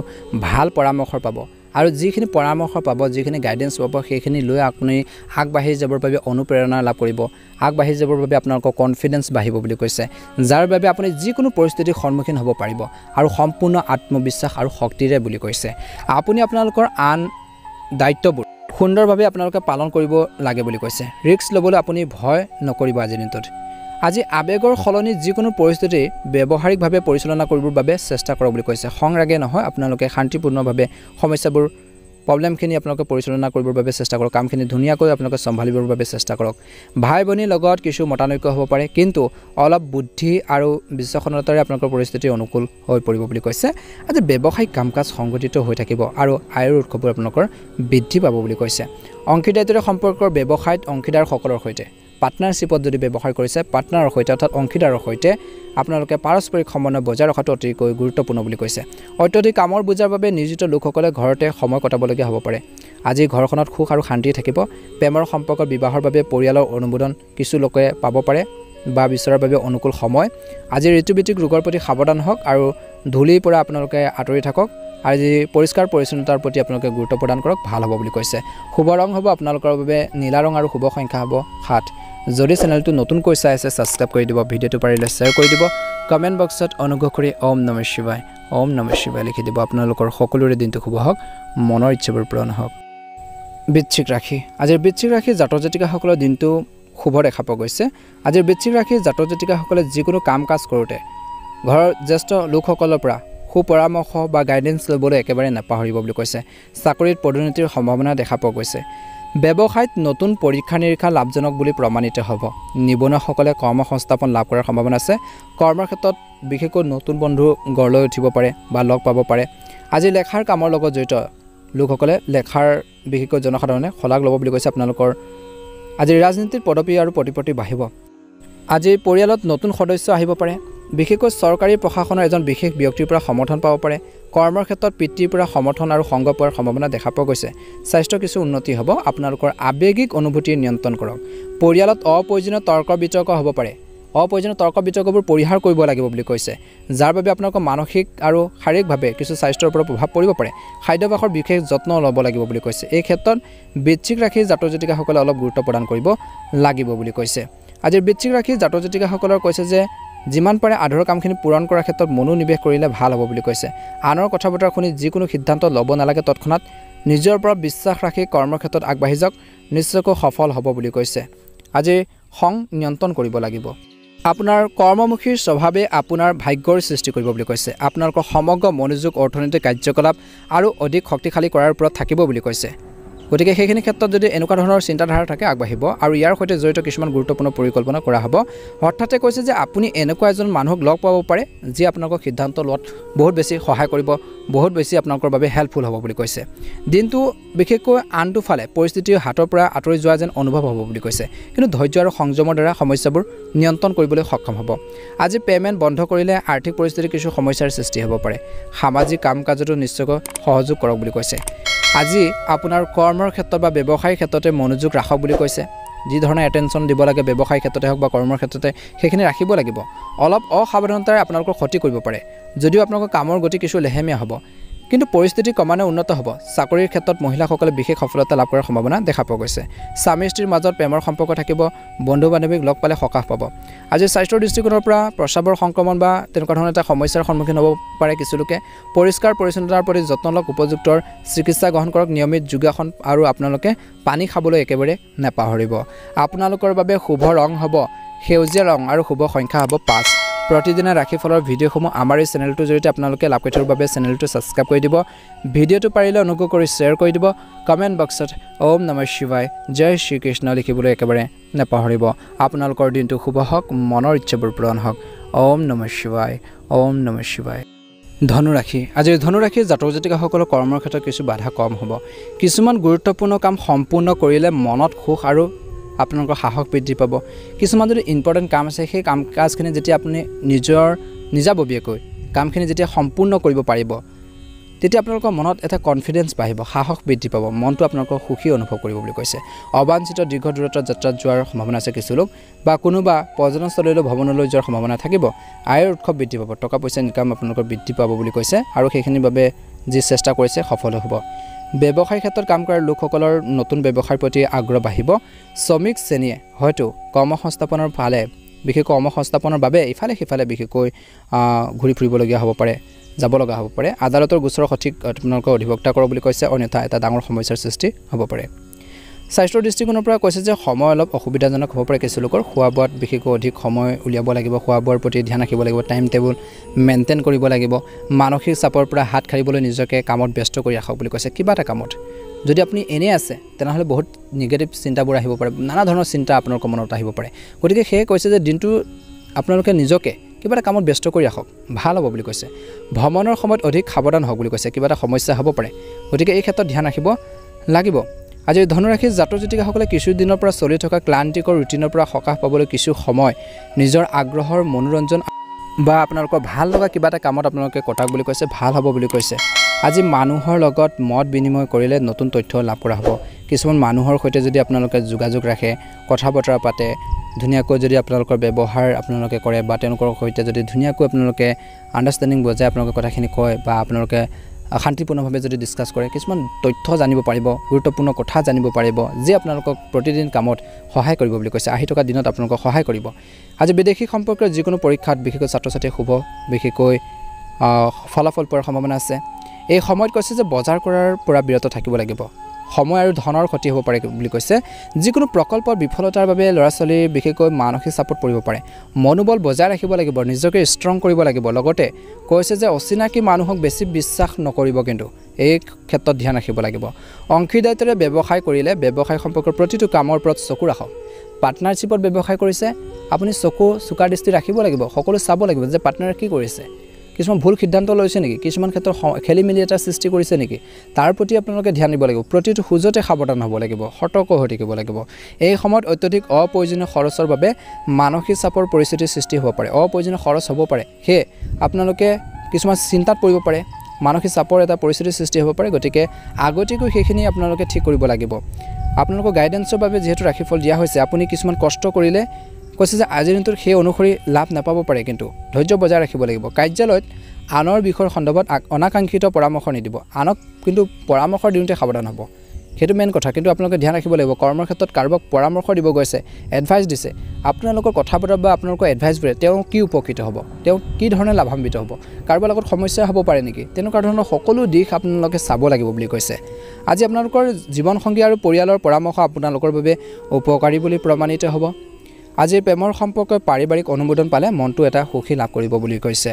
ভাল পৰামৰ্শ পাব আৰু যিখিনি পৰামৰ্শ পাব যিখিনি গাইডেন্স পাব সেইখিনি লৈ আপুনি আগবাঢ়ি যাবৰ বাবে অনুপ্ৰেৰণা লাভ কৰিব আগবাঢ়ি যাবৰ বাবে আপোনালোকৰ কনফিডেন্স বাঢ়িব বুলি কৈছে যাৰ বাবে আপুনি যিকোনো পৰিস্থিতিৰ সন্মুখীন হ'ব পাৰিব আৰু সম্পূৰ্ণ আত্মবিশ্বাস আৰু শক্তিৰে বুলি কৈছে আপুনি আপোনালোকৰ আন দায়িত্ববোৰ সুন্দৰভাৱে আপোনালোকে পালন কৰিব লাগে বুলি কৈছে ৰিস্ক ল'বলৈ আপুনি ভয় নকৰিব আজিৰ দিনটোত আজি আবেগৰ সলনি যিকোনো পৰিস্থিতি ব্যৱহাৰিকভাৱে পৰিচালনা কৰিবৰ বাবে চেষ্টা কৰক বুলি কৈছে সংৰাগে নহয় আপোনালোকে শান্তিপূৰ্ণভাৱে সমস্যাবোৰ প্ৰব্লেমখিনি আপোনালোকে পৰিচালনা কৰিবৰ বাবে চেষ্টা কৰক কামখিনি ধুনীয়াকৈ আপোনালোকে চম্ভালিবৰ বাবে চেষ্টা কৰক ভাই ভনীৰ লগত কিছু মতানৈক্য হ'ব পাৰে কিন্তু অলপ বুদ্ধি আৰু বিচক্ষণতাৰে আপোনালোকৰ পৰিস্থিতি অনুকূল হৈ পৰিব বুলি কৈছে আজি ব্যৱসায়িক কাম কাজ সংগঠিত হৈ থাকিব আৰু আয়ৰ উৎসবোৰ আপোনালোকৰ বৃদ্ধি পাব বুলি কৈছে অংশীদাৰিত্বৰ সম্পৰ্কৰ ব্যৱসায়ত অংশীদাৰসকলৰ সৈতে পাৰ্টনাৰশ্বিপত যদি ব্যৱহাৰ কৰিছে পাৰ্টনাৰৰ সৈতে অৰ্থাৎ অংশীদাৰৰ সৈতে আপোনালোকে পাৰস্পৰিক সমন্বয় বজাই ৰখাটো অতিকৈ গুৰুত্বপূৰ্ণ বুলি কৈছে অত্যধিক কামৰ বোজাৰ বাবে নিয়োজিত লোকসকলে ঘৰতে সময় কটাবলগীয়া হ'ব পাৰে আজি ঘৰখনত সুখ আৰু শান্তি থাকিব প্ৰেমৰ সম্পৰ্কৰ বিবাহৰ বাবে পৰিয়ালৰ অনুমোদন কিছু লোকে পাব পাৰে বা বিচৰাৰ বাবে অনুকূল সময় আজি ঋতুভিত্তিক ৰোগৰ প্ৰতি সাৱধান হওক আৰু ধূলিৰ পৰা আপোনালোকে আঁতৰি থাকক আজি পৰিষ্কাৰ পৰিচ্ছন্নতাৰ প্ৰতি আপোনালোকে গুৰুত্ব প্ৰদান কৰক ভাল হ'ব বুলি কৈছে শুভ ৰং হ'ব আপোনালোকৰ বাবে নীলা ৰং আৰু শুভ সংখ্যা হ'ব 7 যদি চেনেলটো নতুনকৈ চাই আছে সাবস্ক্ৰাইব কৰি দিব ভিডিঅ'টো পাৰিলে শ্বেয়াৰ কৰি দিব কমেন্ট বক্সত অনুগ্ৰহ কৰি ওম নমঃ শিৱায় লিখি দিব আপোনালোকৰ সকলোৰে দিনটো শুভ হওক মনৰ ইচ্ছাবোৰ পূৰণ হওক বৃশ্চিক ৰাশি আজিৰ বৃশ্চিক ৰাশিৰ জাতক জাতিকাসকলৰ দিনটো শুভ দেখা পোৱা গৈছে আজিৰ বৃশ্চিক ৰাশিৰ জাতক জাতিকাসকলে যিকোনো কাম কাজ কৰোঁতে ঘৰৰ জ্যেষ্ঠ লোকসকলৰ পৰা সুপৰামৰ্শ বা গাইডেন্স ল'বলৈ একেবাৰে নাপাহৰিব বুলি কৈছে চাকৰিত পদোন্নতিৰ সম্ভাৱনা দেখা পোৱা গৈছে ব্যৱসায়ত নতুন পৰীক্ষা নিৰীক্ষা লাভজনক বুলি প্ৰমাণিত হ'ব নিবনুৱাসকলে কৰ্মসংস্থাপন লাভ কৰাৰ সম্ভাৱনা আছে কৰ্মৰ ক্ষেত্ৰত বিশেষকৈ নতুন বন্ধু গঢ় লৈ উঠিব পাৰে বা লগ পাব পাৰে আজি লেখাৰ কামৰ লগত জড়িত লোকসকলে লেখাৰ বিশেষকৈ জনসাধাৰণে শলাগ ল'ব বুলি কৈছে আপোনালোকৰ আজি ৰাজনীতিৰ পদবী আৰু প্ৰতিপত্তি বাঢ়িব আজি পৰিয়ালত নতুন সদস্য আহিব পাৰে বিশেষকৈ চৰকাৰী প্ৰশাসনৰ এজন বিশেষ ব্যক্তিৰ পৰা সমৰ্থন পাব পাৰে কৰ্মৰ ক্ষেত্ৰত পিতৃৰ পৰা সমৰ্থন আৰু সংগ পোৱাৰ সম্ভাৱনা দেখা পোৱা গৈছে স্বাস্থ্য কিছু উন্নতি হ'ব আপোনালোকৰ আৱেগিক অনুভূতি নিয়ন্ত্ৰণ কৰক পৰিয়ালত অপ্ৰয়োজনীয় তৰ্ক বিতৰ্ক হ'ব পাৰে অপ্ৰয়োজনীয় তৰ্ক বিতৰ্কবোৰ পৰিহাৰ কৰিব লাগিব বুলি কৈছে যাৰ বাবে আপোনালোকৰ মানসিক আৰু শাৰীৰিকভাৱে কিছু স্বাস্থ্যৰ ওপৰত প্ৰভাৱ পৰিব পাৰে খাদ্যাভ্যাসৰ বিশেষ যত্ন ল'ব লাগিব বুলি কৈছে এই ক্ষেত্ৰত বৃশ্চিক ৰাশিৰ জাতক জাতিকাসকলে অলপ গুৰুত্ব প্ৰদান কৰিব লাগিব বুলি কৈছে আজিৰ বৃশ্চিক ৰাশিৰ জাতক জাতিকাসকলৰ কৈছে যে যিমান পাৰে আধৰুৱা কামখিনি পূৰণ কৰাৰ ক্ষেত্ৰত মনোনিৱেশ কৰিলে ভাল হ'ব বুলি কৈছে আনৰ কথা বতৰা শুনি যিকোনো সিদ্ধান্ত ল'ব নালাগে তৎক্ষণাত নিজৰ ওপৰত বিশ্বাস ৰাখি কৰ্মৰ ক্ষেত্ৰত আগবাঢ়ি যাওক নিশ্চয়কৈ সফল হ'ব বুলি কৈছে আজি খং নিয়ন্ত্ৰণ কৰিব লাগিব আপোনাৰ কৰ্মমুখীৰ স্বভাৱে আপোনাৰ ভাগ্যৰ সৃষ্টি কৰিব বুলি কৈছে আপোনালোকৰ সমগ্ৰ মনোযোগ অৰ্থনৈতিক কাৰ্যকলাপ আৰু অধিক শক্তিশালী কৰাৰ ওপৰত থাকিব বুলি কৈছে গতিকে সেইখিনি ক্ষেত্ৰত যদি এনেকুৱা ধৰণৰ চিন্তাধাৰা থাকে আগবাঢ়িব আৰু ইয়াৰ সৈতে জড়িত কিছুমান গুৰুত্বপূৰ্ণ পৰিকল্পনা কৰা হ'ব অৰ্থাতে কৈছে যে আপুনি এনেকুৱা এজন মানুহক লগ পাব পাৰে যি আপোনালোকক সিদ্ধান্ত লোৱাত বহুত বেছি সহায় কৰিব বহুত বেছি আপোনালোকৰ বাবে হেল্পফুল হ'ব বুলি কৈছে দিনটো বিশেষকৈ আনটো ফালে পৰিস্থিতি হাতৰ পৰা আঁতৰি যোৱা যেন অনুভৱ হ'ব বুলি কৈছে কিন্তু ধৈৰ্য আৰু সংযমৰ দ্বাৰা সমস্যাবোৰ নিয়ন্ত্ৰণ কৰিবলৈ সক্ষম হ'ব আজি পেমেণ্ট বন্ধ কৰিলে আৰ্থিক পৰিস্থিতিৰ কিছু সমস্যাৰ সৃষ্টি হ'ব পাৰে সামাজিক কাম কাজতো নিশ্চয়কৈ সহযোগ কৰক বুলি কৈছে আজি আপোনাৰ কৰ্মৰ ক্ষেত্ৰত বা ব্যৱসায়িক ক্ষেত্ৰতে মনোযোগ ৰাখক বুলি কৈছে যি ধৰণে এটেনশ্যন দিব লাগে ব্যৱসায়িক ক্ষেত্ৰতে হওক বা কৰ্মৰ ক্ষেত্ৰতে সেইখিনি ৰাখিব লাগিব অলপ অসাৱধানতাৰে আপোনালোকৰ ক্ষতি কৰিব পাৰে যদিও আপোনালোকৰ কামৰ গতি কিছু লেহেমীয়া হ'ব কিন্তু পৰিস্থিতি ক্ৰমান্বয়ে উন্নত হ'ব চাকৰিৰ ক্ষেত্ৰত মহিলাসকলে বিশেষ সফলতা লাভ কৰাৰ সম্ভাৱনা দেখা পোৱা গৈছে স্বামী স্ত্ৰীৰ মাজত প্ৰেমৰ সম্পৰ্ক থাকিব বন্ধু বান্ধৱীক লগ পালে সকাহ পাব আজি স্বাস্থ্যৰ দৃষ্টিকোণৰ পৰা প্ৰস্ৰাৱৰ সংক্ৰমণ বা তেনেকুৱা ধৰণৰ এটা সমস্যাৰ সন্মুখীন হ'ব পাৰে কিছু লোকে পৰিষ্কাৰ পৰিচ্ছন্নতাৰ প্ৰতি যত্ন লওক উপযুক্ত চিকিৎসা গ্ৰহণ কৰক নিয়মিত যোগাসন আৰু আপোনালোকে পানী খাবলৈ একেবাৰে নাপাহৰিব আপোনালোকৰ বাবে শুভ ৰং হ'ব সেউজীয়া ৰং আৰু শুভ সংখ্যা হ'ব 5 প্ৰতিদিনে ৰাশিফলৰ ভিডিঅ'সমূহ আমাৰ এই চেনেলটোৰ জৰিয়তে আপোনালোকে লাভ কৰি থকাৰ বাবে চেনেলটো ছাবস্ক্ৰাইব কৰি দিব ভিডিঅ'টো পাৰিলে অনুগ্ৰহ কৰি শ্বেয়াৰ কৰি দিব কমেণ্ট বক্সত ওম নমঃ শিৱায় জয় শ্ৰীকৃষ্ণ লিখিবলৈ একেবাৰে নাপাহৰিব আপোনালোকৰ দিনটো শুভ হওক মনৰ ইচ্ছাবোৰ পূৰণ হওক ওম নমঃ শিৱায় ওম নমঃ শিৱায় ধনুৰাশি আজিৰ ধনুৰাশিৰ জাতক জাতিকাসকলৰ কৰ্মৰ ক্ষেত্ৰত কিছু বাধা কম হ'ব কিছুমান গুৰুত্বপূৰ্ণ কাম সম্পূৰ্ণ কৰিলে মনত সুখ আৰু আপোনালোকৰ সাহস বৃদ্ধি পাব কিছুমান যদি ইম্পৰ্টেণ্ট কাম আছে সেই কাম কাজখিনি যেতিয়া আপুনি নিজাববীয়াকৈ কামখিনি যেতিয়া সম্পূৰ্ণ কৰিব পাৰিব তেতিয়া আপোনালোকৰ মনত এটা কনফিডেন্স বাঢ়িব সাহস বৃদ্ধি পাব মনটো আপোনালোকৰ সুখী অনুভৱ কৰিব বুলি কৈছে অবাঞ্ছিত দীৰ্ঘ দূৰত্বৰ যাত্ৰাত যোৱাৰ সম্ভাৱনা আছে কিছু লোক বা কোনোবা পৰ্যটনস্থলীলৈ ভ্ৰমণলৈ যোৱাৰ সম্ভাৱনা থাকিব আয়ৰ উৎস বৃদ্ধি পাব টকা পইচা ইনকাম আপোনালোকৰ বৃদ্ধি পাব বুলি কৈছে আৰু সেইখিনিৰ বাবে যি চেষ্টা কৰিছে সফল হ'ব ব্যৱসায়িক ক্ষেত্ৰত কাম কৰা লোকসকলৰ নতুন ব্যৱসায়ৰ প্ৰতি আগ্ৰহ বাঢ়িব শ্ৰমিক শ্ৰেণীয়ে হয়তো কৰ্মসংস্থাপনৰ ফালে বিশেষকৈ কৰ্মসংস্থাপনৰ বাবে ইফালে সিফালে বিশেষকৈ ঘূৰি ফুৰিবলগীয়া হ'ব পাৰে যাব লগা হ'ব পাৰে আদালতৰ গোচৰ সঠিক আপোনালোকৰ অধিবক্তা কৰক বুলি কৈছে অন্যথা এটা ডাঙৰ সমস্যাৰ সৃষ্টি হ'ব পাৰে স্বাস্থ্যৰ দৃষ্টিকোণৰ পৰা কৈছে যে সময় অলপ অসুবিধাজনক হ'ব পাৰে কিছু লোকৰ খোৱা বোৱাত বিশেষকৈ অধিক সময় উলিয়াব লাগিব খোৱা বোৱাৰ প্ৰতি ধ্যান ৰাখিব লাগিব টাইম টেবুল মেইনটেইন কৰিব লাগিব মানসিক চাপৰ পৰা হাত সাৰিবলৈ নিজকে কামত ব্যস্ত কৰি ৰাখক বুলি কৈছে কিবা এটা কামত যদি আপুনি এনে আছে তেনেহ'লে বহুত নিগেটিভ চিন্তাবোৰ আহিব পাৰে নানা ধৰণৰ চিন্তা আপোনালোকৰ মনত আহিব পাৰে গতিকে সেয়ে কৈছে যে দিনটো আপোনালোকে নিজকে কিবা এটা কামত ব্যস্ত কৰি ৰাখক ভাল হ'ব বুলি কৈছে ভ্ৰমণৰ সময়ত অধিক সাৱধান হওক বুলি কৈছে কিবা এটা সমস্যা হ'ব পাৰে গতিকে এই ক্ষেত্ৰত ধ্যান ৰাখিব লাগিব আজি ধনুৰাশিৰ জাতক জাতিকাসকলে কিছু দিনৰ পৰা চলি থকা ক্লান্তিকৰ ৰুটিনৰ পৰা সকাহ পাবলৈ কিছু সময় নিজৰ আগ্ৰহৰ মনোৰঞ্জন বা আপোনালোকৰ ভাল লগা কিবা এটা কামত আপোনালোকে কটাক বুলি কৈছে ভাল হ'ব বুলি কৈছে আজি মানুহৰ লগত মত বিনিময় কৰিলে নতুন তথ্য লাভ কৰা হ'ব কিছুমান মানুহৰ সৈতে যদি আপোনালোকে যোগাযোগ ৰাখে কথা বতৰা পাতে ধুনীয়াকৈ যদি আপোনালোকৰ ব্যৱহাৰ আপোনালোকে কৰে বা তেওঁলোকৰ সৈতে যদি ধুনীয়াকৈ আপোনালোকে আণ্ডাৰষ্টেণ্ডিং বজাই আপোনালোকে কথাখিনি কয় বা আপোনালোকে শান্তিপূৰ্ণভাৱে যদি ডিছকাছ কৰে কিছুমান তথ্য জানিব পাৰিব গুৰুত্বপূৰ্ণ কথা জানিব পাৰিব যি আপোনালোকক প্ৰতিদিন কামত সহায় কৰিব বুলি কৈছে আহি থকা দিনত আপোনালোকক সহায় কৰিব আজি বিদেশী সম্পৰ্কৰ যিকোনো পৰীক্ষাত বিশেষকৈ ছাত্ৰ ছাত্ৰী শুভ বিশেষকৈ ফলাফল পোৱাৰ সম্ভাৱনা আছে এই সময়ত কৈছে যে বজাৰ কৰাৰ পৰা বিৰত থাকিব লাগিব সময় আৰু ধনৰ ক্ষতি হ'ব পাৰে বুলি কৈছে যিকোনো প্ৰকল্পৰ বিফলতাৰ বাবে ল'ৰা ছোৱালী বিশেষকৈ মানসিক চাপত পৰিব পাৰে মনোবল বজাই ৰাখিব লাগিব নিজকে ষ্ট্ৰং কৰিব লাগিব লগতে কৈছে যে অচিনাকি মানুহক বেছি বিশ্বাস নকৰিব কিন্তু এই ক্ষেত্ৰত ধ্যান ৰাখিব লাগিব অংশীদাৰিত্বৰে ব্যৱসায় কৰিলে ব্যৱসায় সম্পৰ্কৰ প্ৰতিটো কামৰ ওপৰত চকু ৰাখক পাৰ্টনাৰশ্বিপত ব্যৱসায় কৰিছে আপুনি চোকা দৃষ্টি ৰাখিব লাগিব সকলো চাব লাগিব যে পাৰ্টনাৰে কি কৰিছে কিছুমান ভুল সিদ্ধান্ত লৈছে নেকি কিছুমান ক্ষেত্ৰত খেলিমেলি এটা সৃষ্টি কৰিছে নেকি তাৰ প্ৰতি আপোনালোকে ধ্যান দিব লাগিব প্ৰতিটো খুজতে সাৱধান হ'ব লাগিব সতৰ্ক হৈ থাকিব লাগিব এই সময়ত অত্যধিক অপ্ৰয়োজনীয় খৰচৰ বাবে মানসিক চাপৰ পৰিস্থিতিৰ সৃষ্টি হ'ব পাৰে অপ্ৰয়োজনীয় খৰচ হ'ব পাৰে সেয়ে আপোনালোকে কিছুমান চিন্তাত পৰিব পাৰে মানসিক চাপৰ এটা পৰিস্থিতিৰ সৃষ্টি হ'ব পাৰে গতিকে আগতীয়াকৈ সেইখিনি আপোনালোকে ঠিক কৰিব লাগিব আপোনালোকৰ গাইডেন্সৰ বাবে যেহেতু ৰাশিফল দিয়া হৈছে আপুনি কিছুমান কষ্ট কৰিলে কৈছে যে আজিৰ দিনটোত সেই অনুসৰি লাভ নাপাব পাৰে কিন্তু ধৈৰ্য বজাই ৰাখিব লাগিব কাৰ্যালয়ত আনৰ বিষয়ৰ সন্দৰ্ভত অনাকাংক্ষিত পৰামৰ্শ নিদিব আনক কিন্তু পৰামৰ্শ দিওঁতে সাৱধান হ'ব সেইটো মেইন কথা। কিন্তু আপোনালোকে ধ্যান ৰাখিব লাগিব কৰ্মৰ ক্ষেত্ৰত কাৰোবাক পৰামৰ্শ দিব গৈছে, এডভাইচ দিছে, আপোনালোকৰ কথা বতৰা বা আপোনালোকৰ এডভাইচবোৰে তেওঁ কি উপকৃত হ'ব, তেওঁ কি ধৰণে লাভান্বিত হ'ব, কাৰোবাৰ লগত সমস্যা হ'ব পাৰে নেকি, তেনেকুৱা ধৰণৰ সকলো দিশ আপোনালোকে চাব লাগিব বুলি কৈছে। আজি আপোনালোকৰ জীৱনসংগী আৰু পৰিয়ালৰ পৰামৰ্শ আপোনালোকৰ বাবে উপকাৰী বুলি প্ৰমাণিত হ'ব। আজিৰ প্ৰেমৰ সম্পৰ্কে পাৰিবাৰিক অনুমোদন পালে মনটো এটা সুখী লাভ কৰিব বুলি কৈছে।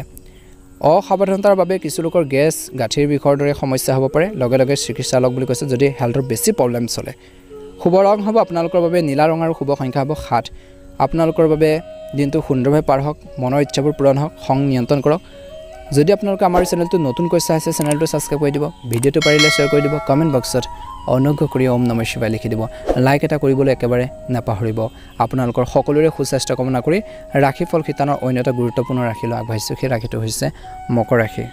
অসাৱধানতাৰ বাবে কিছু লোকৰ গেছ, গাঁঠিৰ বিষৰ দৰে সমস্যা হ'ব পাৰে, লগে লগে চিকিৎসা লওক বুলি কৈছে যদি হেল্থৰ বেছি প্ৰব্লেম চলে। শুভ ৰং হ'ব আপোনালোকৰ বাবে নীলা ৰং আৰু শুভ সংখ্যা হ'ব 7। আপোনালোকৰ বাবে দিনটো সুন্দৰভাৱে পাৰ হওক, মনৰ ইচ্ছাবোৰ পূৰণ হওক, খং নিয়ন্ত্ৰণ কৰক। যদি আপোনালোকে আমাৰ চেনেলটো নতুনকৈ চাই আছে চেনেলটো ছাবস্ক্ৰাইব কৰি দিব, ভিডিঅ'টো পাৰিলে শ্বেয়াৰ কৰি দিব, কমেণ্ট বক্সত অনুগ্ৰহ কৰি ওম নমঃ শিৱায় লিখি দিব, লাইক এটা কৰিবলৈ একেবাৰে নাপাহৰিব। আপোনালোকৰ সকলোৰে সুস্বাস্থ্য কামনা কৰি ৰাশিফল শিতানৰ অন্য এটা গুৰুত্বপূৰ্ণ ৰাশিলৈ আগবাঢ়িছোঁ। সেই ৰাশিটো হৈছে মকৰ ৰাশি।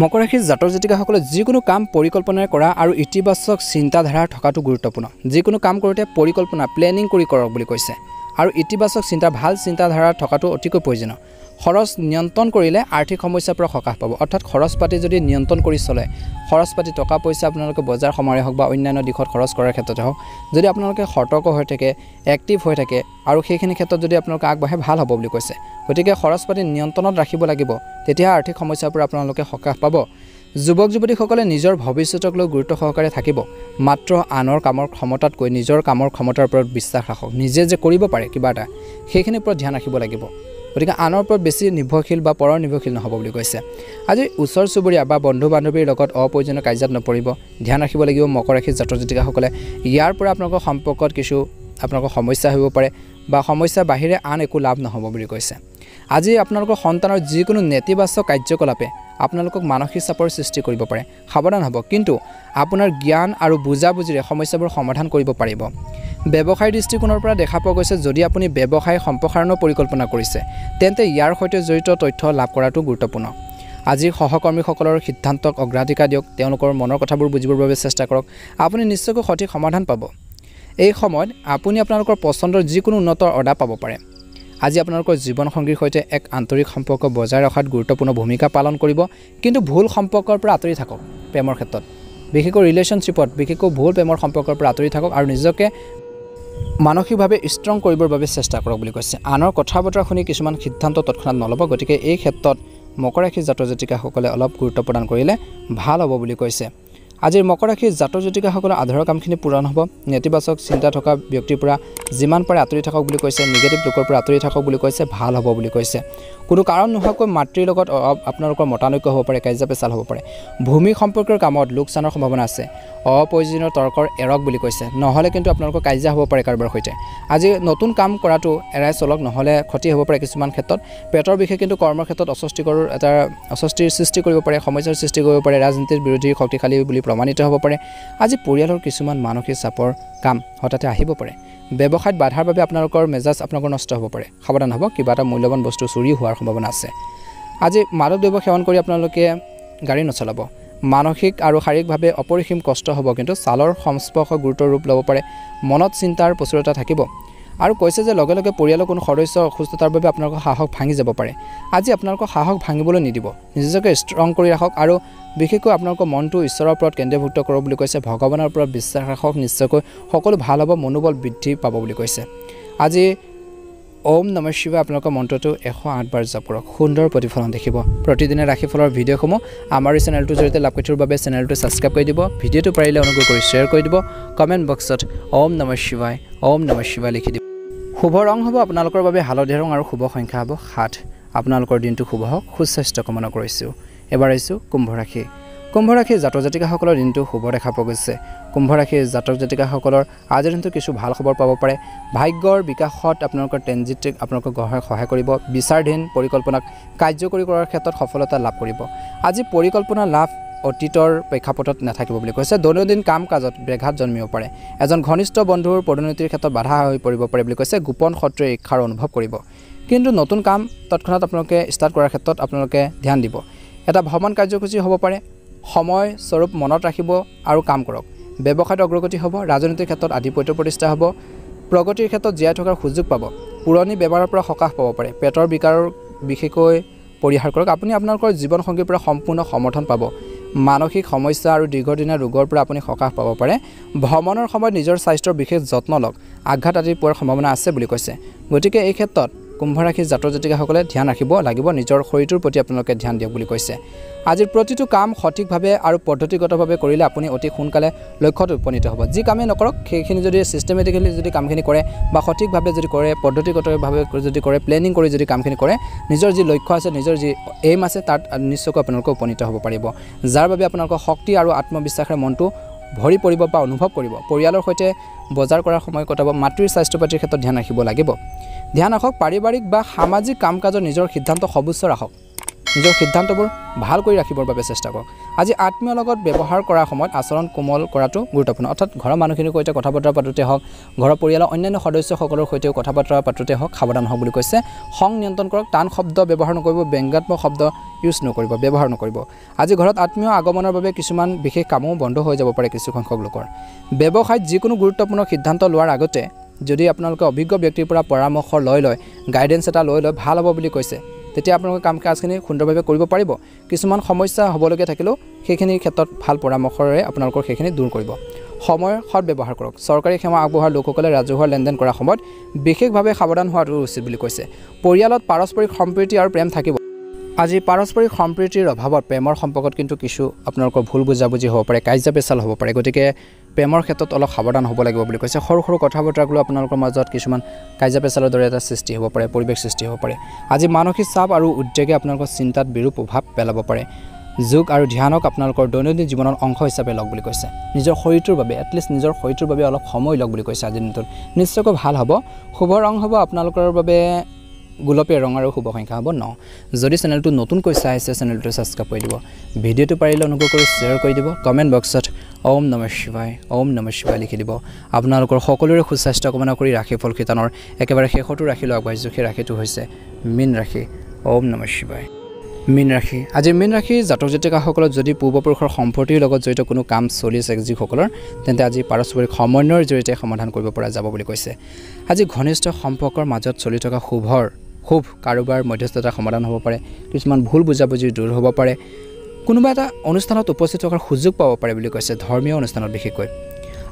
মকৰ ৰাশিৰ জাতক জাতিকাসকলে যিকোনো কাম পৰিকল্পনাৰে কৰা আৰু ইতিবাচক চিন্তাধাৰা থকাটো গুৰুত্বপূৰ্ণ। যিকোনো কাম কৰোঁতে পৰিকল্পনা প্লেনিং কৰি কৰক বুলি কৈছে আৰু ইতিবাচক চিন্তা ভাল চিন্তাধাৰা থকাটো অতিকৈ প্ৰয়োজনীয়। খৰচ নিয়ন্ত্ৰণ কৰিলে আৰ্থিক সমস্যাৰ পৰা সকাহ পাব। অৰ্থাৎ খৰচ পাতি যদি নিয়ন্ত্ৰণ কৰি চলে, খৰচ পাতি টকা পইচা আপোনালোকে বজাৰ সমাৰে হওক বা অন্যান্য দিশত খৰচ কৰাৰ ক্ষেত্ৰতে হওক, যদি আপোনালোকে সতৰ্ক হৈ থাকে, এক্টিভ হৈ থাকে আৰু সেইখিনি ক্ষেত্ৰত যদি আপোনালোকে আগবাঢ়ে ভাল হ'ব বুলি কৈছে। গতিকে খৰচ পাতি নিয়ন্ত্ৰণত ৰাখিব লাগিব, তেতিয়া আৰ্থিক সমস্যাৰ পৰা আপোনালোকে সকাহ পাব। যুৱক যুৱতীসকলে নিজৰ ভৱিষ্যতক লৈ গুৰুত্ব সহকাৰে থাকিব। মাত্ৰ আনৰ কামৰ ক্ষমতাতকৈ নিজৰ কামৰ ক্ষমতাৰ ওপৰত বিশ্বাস ৰাখক। নিজে যে কৰিব পাৰে কিবা এটা, সেইখিনিৰ ওপৰত ধ্যান ৰাখিব লাগিব। গতিকে আনৰ ওপৰত বেছি নিৰ্ভৰশীল বা পৰৰ নিৰ্ভৰশীল নহ'ব বুলি কৈছে। আজি ওচৰ চুবুৰীয়া বা বন্ধু বান্ধৱীৰ লগত অপ্ৰয়োজনীয় কাজিয়াত নপৰিব, ধ্যান ৰাখিব লাগিব। মকৰ ৰাশিৰ জাতক জাতিকাসকলে ইয়াৰ পৰা আপোনালোকৰ সম্পৰ্কত কিছু আপোনালোকৰ সমস্যা হ'ব পাৰে বা সমস্যাৰ বাহিৰে আন একো লাভ নহ'ব বুলি কৈছে। আজি আপোনালোকৰ সন্তানৰ যিকোনো নেতিবাচক কাৰ্যকলাপে আপোনালোকক মানসিক চাপৰ সৃষ্টি কৰিব পাৰে, সাৱধান হ'ব। কিন্তু আপোনাৰ জ্ঞান আৰু বুজাবুজিৰে সমস্যাবোৰ সমাধান কৰিব পাৰিব। ব্যৱসায়ৰ দৃষ্টিকোণৰ পৰা দেখা পোৱা গৈছে যদি আপুনি ব্যৱসায় সম্প্ৰসাৰণৰ পৰিকল্পনা কৰিছে তেন্তে ইয়াৰ সৈতে জড়িত তথ্য লাভ কৰাটো গুৰুত্বপূৰ্ণ। আজিৰ সহকৰ্মীসকলৰ সিদ্ধান্তক অগ্ৰাধিকাৰ দিয়ক, তেওঁলোকৰ মনৰ কথাবোৰ বুজিবৰ বাবে চেষ্টা কৰক, আপুনি নিশ্চয়কৈ সঠিক সমাধান পাব। এই সময়ত আপুনি আপোনালোকৰ পচন্দৰ যিকোনো উন্নত অৰ্ডাৰ পাব পাৰে। আজি আপোনালোকৰ জীৱনসংগীৰ সৈতে এক আন্তৰিক সম্পৰ্ক বজাই ৰখাত গুৰুত্বপূৰ্ণ ভূমিকা পালন কৰিব। কিন্তু ভুল সম্পৰ্কৰ পৰা আঁতৰি থাকক। প্ৰেমৰ ক্ষেত্ৰত বিশেষকৈ ৰিলেশ্যনশ্বিপত বিশেষকৈ ভুল প্ৰেমৰ সম্পৰ্কৰ পৰা আঁতৰি থাকক আৰু নিজকে মানসিকভাৱে ষ্ট্ৰং কৰিবৰ বাবে চেষ্টা কৰক বুলি কৈছে। আনৰ কথা বতৰা শুনি কিছুমান সিদ্ধান্ত তৎক্ষণাত নল'ব। গতিকে এই ক্ষেত্ৰত মকৰ ৰাশিৰ জাতক জাতিকাসকলে অলপ গুৰুত্ব প্ৰদান কৰিলে ভাল হ'ব বুলি কৈছে। আজিৰ মকৰ ৰাশিৰ জাতক জাতিকাসকলৰ আধাৰৰ কামখিনি পূৰণ হ'ব। নেতিবাচক চিন্তা থকা ব্যক্তিৰ পৰা যিমান পাৰে আঁতৰি থাকক বুলি কৈছে, নিগেটিভ লোকৰ পৰা আঁতৰি থাকক বুলি কৈছে, ভাল হ'ব বুলি কৈছে। কোনো কাৰণ নোহোৱাকৈ মাতৃৰ লগত আপোনালোকৰ মতানৈক্য হ'ব পাৰে, কাজিয়া পেচাল হ'ব পাৰে। ভূমি সম্পৰ্কৰ কামত লোকচানৰ সম্ভাৱনা আছে। অপ্ৰয়োজনীয় তৰ্কৰ এৰক বুলি কৈছে, নহ'লে কিন্তু আপোনালোকৰ কাজিয়া হ'ব পাৰে কাৰোবাৰ সৈতে। আজি নতুন কাম কৰাটো এৰাই চলক, নহ'লে ক্ষতি হ'ব পাৰে কিছুমান ক্ষেত্ৰত। পেটৰ বিষয়ে কিন্তু কৰ্মৰ ক্ষেত্ৰত অস্বস্তিৰ সৃষ্টি কৰিব পাৰে, সমস্যাৰ সৃষ্টি কৰিব পাৰে। ৰাজনীতিৰ বিৰোধী শক্তিশালী বুলি প্ৰমাণিত হ'ব পাৰে। আজি পৰিয়ালৰ কিছুমান মানসিক চাপৰ কাম হঠাতে আহিব পাৰে। ব্যৱসায়ত বাধাৰ বাবে আপোনালোকৰ মেজাজ আপোনালোকৰ নষ্ট হ'ব পাৰে, সাৱধান হ'ব। কিবা এটা মূল্যৱান বস্তু চুৰি হোৱাৰ সম্ভাৱনা আছে। আজি মাদক দ্ৰব্য সেৱন কৰি আপোনালোকে গাড়ী নচলাব। মানসিক আৰু শাৰীৰিকভাৱে অপৰিসীম কষ্ট হ'ব, কিন্তু ছালৰ সংস্পৰ্শ গুৰুতৰ ৰূপ ল'ব পাৰে। মনত চিন্তাৰ প্ৰচুৰতা থাকিব আৰু কৈছে যে লগে লগে পৰিয়ালৰ কোনো সদস্যৰ অসুস্থতাৰ বাবে আপোনালোকৰ সাহস ভাঙি যাব পাৰে। আজি আপোনালোকৰ সাহস ভাঙিবলৈ নিদিব, নিজকে ষ্ট্ৰং কৰি ৰাখক আৰু বিশেষকৈ আপোনালোকৰ মনটো ঈশ্বৰৰ ওপৰত কেন্দ্ৰীভূত কৰক বুলি কৈছে। ভগৱানৰ ওপৰত বিশ্বাস ৰাখক, নিশ্চয়কৈ সকলো ভাল হ'ব, মনোবল বৃদ্ধি পাব বুলি কৈছে। আজি ওম নমঃ শিৱায় আপোনালোকৰ মন্ত্ৰটো 108 বাৰ জপ কৰক, সুন্দৰ প্ৰতিফলন দেখিব। প্ৰতিদিনে ৰাশিফলৰ ভিডিঅ'সমূহ আমাৰ এই চেনেলটোৰ জৰিয়তে লাভ কৰিবৰ বাবে চেনেলটো ছাবস্ক্ৰাইব কৰি দিব, ভিডিঅ'টো পাৰিলে অনুগ্ৰহ কৰি শ্বেয়াৰ কৰি দিব, কমেণ্ট বক্সত ওম নমঃ শিৱায় লিখি দিব। শুভ ৰং হ'ব আপোনালোকৰ বাবে হালধীয়া ৰং আৰু শুভ সংখ্যা হ'ব 7। আপোনালোকৰ দিনটো শুভ হওক, সুস্বাস্থ্য কামনা কৰিছোঁ। এবাৰ আহিছোঁ কুম্ভ ৰাশি। কুম্ভ ৰাশিৰ জাতক জাতিকাসকলৰ দিনটো শুভ দেখা পোৱা গৈছে। কুম্ভ ৰাশিৰ জাতক জাতিকাসকলৰ আজিৰ দিনটো কিছু ভাল খবৰ পাব পাৰে। ভাগ্যৰ বিকাশত আপোনালোকৰ ট্ৰেনজিট আপোনালোকক সহায় কৰিব। বিচাৰধীন পৰিকল্পনাক কাৰ্যকৰী কৰাৰ ক্ষেত্ৰত সফলতা লাভ কৰিব। আজি পৰিকল্পনা লাভ অতীতৰ প্ৰেক্ষাপটত নাথাকিব বুলি কৈছে। দৈনন্দিন কাম কাজত ব্যাঘাত জন্মিব পাৰে। এজন ঘনিষ্ঠ বন্ধুৰ পদোন্নতিৰ ক্ষেত্ৰত বাধা হৈ পৰিব পাৰে বুলি কৈছে। গোপন শত্ৰুৱে ঈৰ্ষাৰ অনুভৱ কৰিব, কিন্তু নতুন কাম তৎক্ষণাত আপোনালোকে ষ্টাৰ্ট কৰাৰ ক্ষেত্ৰত আপোনালোকে ধ্যান দিব। এটা ভ্ৰমণ কাৰ্যসূচী হ'ব পাৰে, সময় স্বৰূপ মনত ৰাখিব আৰু কাম কৰক। ব্যৱসায়ত অগ্ৰগতি হ'ব। ৰাজনৈতিক ক্ষেত্ৰত আধিপত্য প্ৰতিষ্ঠা হ'ব। প্ৰগতিৰ ক্ষেত্ৰত জীয়াই থকাৰ সুযোগ পাব। পুৰণি বেমাৰৰ পৰা সকাহ পাব পাৰে। পেটৰ বিকাৰৰ বিশেষকৈ পৰিহাৰ কৰক। আপুনি আপোনালোকৰ জীৱনসংগীৰ পৰা সম্পূৰ্ণ সমৰ্থন পাব। মানসিক সমস্যা আৰু দীৰ্ঘদিনীয়া ৰোগৰ পৰা আপুনি সকাহ পাব পাৰে ভ্ৰমণৰ সময়ত নিজৰ স্বাস্থ্যৰ বিশেষ যত্ন লওক আঘাত আদি পোৱাৰ সম্ভাৱনা আছে বুলি কৈছে গতিকে এই ক্ষেত্ৰত কুম্ভ ৰাশিৰ জাতক জাতিকাসকলে ধ্যান ৰাখিব লাগিব নিজৰ শৰীৰটোৰ প্ৰতি আপোনালোকে ধ্যান দিয়ক বুলি কৈছে আজিৰ প্ৰতিটো কাম সঠিকভাৱে আৰু পদ্ধতিগতভাৱে কৰিলে আপুনি অতি সোনকালে লক্ষ্যত উপনীত হ'ব যি কামেই নকৰক সেইখিনি যদি সিস্টেমেটিক্যালি যদি কামখিনি কৰে বা সঠিকভাৱে যদি কৰে পদ্ধতিগতভাৱে যদি কৰে প্লেনিং কৰি যদি কামখিনি কৰে নিজৰ যি লক্ষ্য আছে নিজৰ যি এইম আছে তাত নিশ্চয়কৈ আপোনালোকে উপনীত হ'ব পাৰিব যাৰ বাবে আপোনালোকৰ শক্তি আৰু আত্মবিশ্বাসৰ মনটো ভৰি পৰিব বা অনুভৱ কৰিব পৰিয়ালৰ সৈতে বজাৰ কৰাৰ সময় কটাব মাতৃৰ স্বাস্থ্য পাতিৰ ক্ষেত্ৰত ধ্যান ৰাখিব লাগিব ধ্যান ৰাখক পাৰিবাৰিক বা সামাজিক কাম কাজৰ নিজৰ সিদ্ধান্ত সৰ্বোচ্চ ৰাখক নিজৰ সিদ্ধান্তবোৰ ভাল কৰি ৰাখিবৰ বাবে চেষ্টা কৰক আজি আত্মীয়ৰ লগত ব্যৱহাৰ কৰাৰ সময়ত আচৰণ কোমল কৰাটো গুৰুত্বপূৰ্ণ অৰ্থাৎ ঘৰৰ মানুহখিনিৰ সৈতে কথা বতৰা পাতোতে হওক ঘৰৰ পৰিয়ালৰ অন্যান্য সদস্যসকলৰ সৈতেও কথা বতৰা পাতোতে হওক সাৱধান হওক বুলি কৈছে খং নিয়ন্ত্ৰণ কৰক টান শব্দ ব্যৱহাৰ নকৰিব ব্যংগাত্মক শব্দ ইউজ নকৰিব ব্যৱহাৰ নকৰিব আজি ঘৰত আত্মীয় আগমনৰ বাবে কিছুমান বিশেষ কামো বন্ধ হৈ যাব পাৰে কিছু সংখ্যক লোকৰ ব্যৱসায়ত যিকোনো গুৰুত্বপূৰ্ণ সিদ্ধান্ত লোৱাৰ আগতে যদি আপোনালোকে অভিজ্ঞ ব্যক্তিৰ পৰা পৰামৰ্শ লৈ গাইডেন্স এটা লৈ ভাল হ'ব বুলি কৈছে তেতিয়া আপোনালোকে কাম কাজখিনি সুন্দৰভাৱে কৰিব পাৰিব কিছুমান সমস্যা হ'বলগীয়া থাকিলেও সেইখিনিৰ ক্ষেত্ৰত ভাল পৰামৰ্শৰে আপোনালোকৰ সেইখিনি দূৰ কৰিব সময়ৰ সৎ ব্যৱহাৰ কৰক চৰকাৰী সেৱা আগবঢ়োৱা লোকসকলে ৰাজহুৱা লেনদেন কৰাৰ সময়ত বিশেষভাৱে সাৱধান হোৱাটো উচিত বুলি কৈছে পৰিয়ালত পাৰস্পৰিক সম্প্ৰীতি আৰু প্ৰেম থাকিব আজি পাৰস্পৰিক সম্প্ৰীতিৰ অভাৱত প্ৰেমৰ সম্পৰ্কত কিন্তু কিছু আপোনালোকৰ ভুল বুজাবুজি হ'ব পাৰে কাজিয়া পেচাল হ'ব পাৰে গতিকে প্ৰেমৰ ক্ষেত্ৰত অলপ সাৱধান হ'ব লাগিব বুলি কৈছে সৰু সৰু কথা বতৰাগুলো আপোনালোকৰ মাজত কিছুমান কাজিয়া পেচালৰ দৰে এটা সৃষ্টি হ'ব পাৰে পৰিৱেশ সৃষ্টি হ'ব পাৰে আজি মানসিক চাপ আৰু উদ্বেগে আপোনালোকৰ চিন্তাত বিৰূপ প্ৰভাৱ পেলাব পাৰে যোগ আৰু ধ্যানক আপোনালোকৰ দৈনন্দিন জীৱনৰ অংশ হিচাপে লওক বুলি কৈছে নিজৰ শৰীৰটোৰ বাবে এটলিষ্ট নিজৰ শৰীৰটোৰ বাবে অলপ সময় লওক বুলি কৈছে আজিৰ দিনটোত নিশ্চয়কৈ ভাল হ'ব শুভ ৰং হ'ব আপোনালোকৰ বাবে গোলপীয়া ৰং আৰু শুভ সংখ্যা হ'ব 9 যদি চেনেলটো নতুনকৈ চাই আছে চেনেলটো সাবস্ক্ৰাইব কৰি দিব ভিডিঅ'টো পাৰিলে অনুগ্ৰহ কৰি শ্বেয়াৰ কৰি দিব কমেন্ট বক্সত ওম নমঃ শিৱায় লিখি দিব আপোনালোকৰ সকলোৰে সুস্বাস্থ্য কামনা কৰি ৰাশিফল খিতানৰ একেবাৰে শেষটো ৰাখিলৈ আগবাঢ়িছোঁ সেই ৰাশিটো হৈছে মীন ৰাশি ওম নমঃ শিৱায় মীন ৰাশি আজি মীন ৰাশিৰ জাতক জাতিকাসকলৰ যদি পূৰ্বপুৰুষৰ সম্পত্তিৰ লগত জড়িত কোনো কাম চলি আছে যিসকলৰ তেন্তে আজি পাৰস্পৰিক সমন্বয়ৰ জৰিয়তে সমাধান কৰিব পৰা যাব বুলি কৈছে আজি ঘনিষ্ঠ সম্পৰ্কৰ মাজত চলি থকা খুব কাৰোবাৰ মধ্যস্থতাৰ সমাধান হ'ব পাৰে কিছুমান ভুল বুজাবুজি দূৰ হ'ব পাৰে কোনোবা এটা অনুষ্ঠানত উপস্থিত হোৱাৰ সুযোগ পাব পাৰে বুলি কৈছে ধৰ্মীয় অনুষ্ঠানত বিশেষকৈ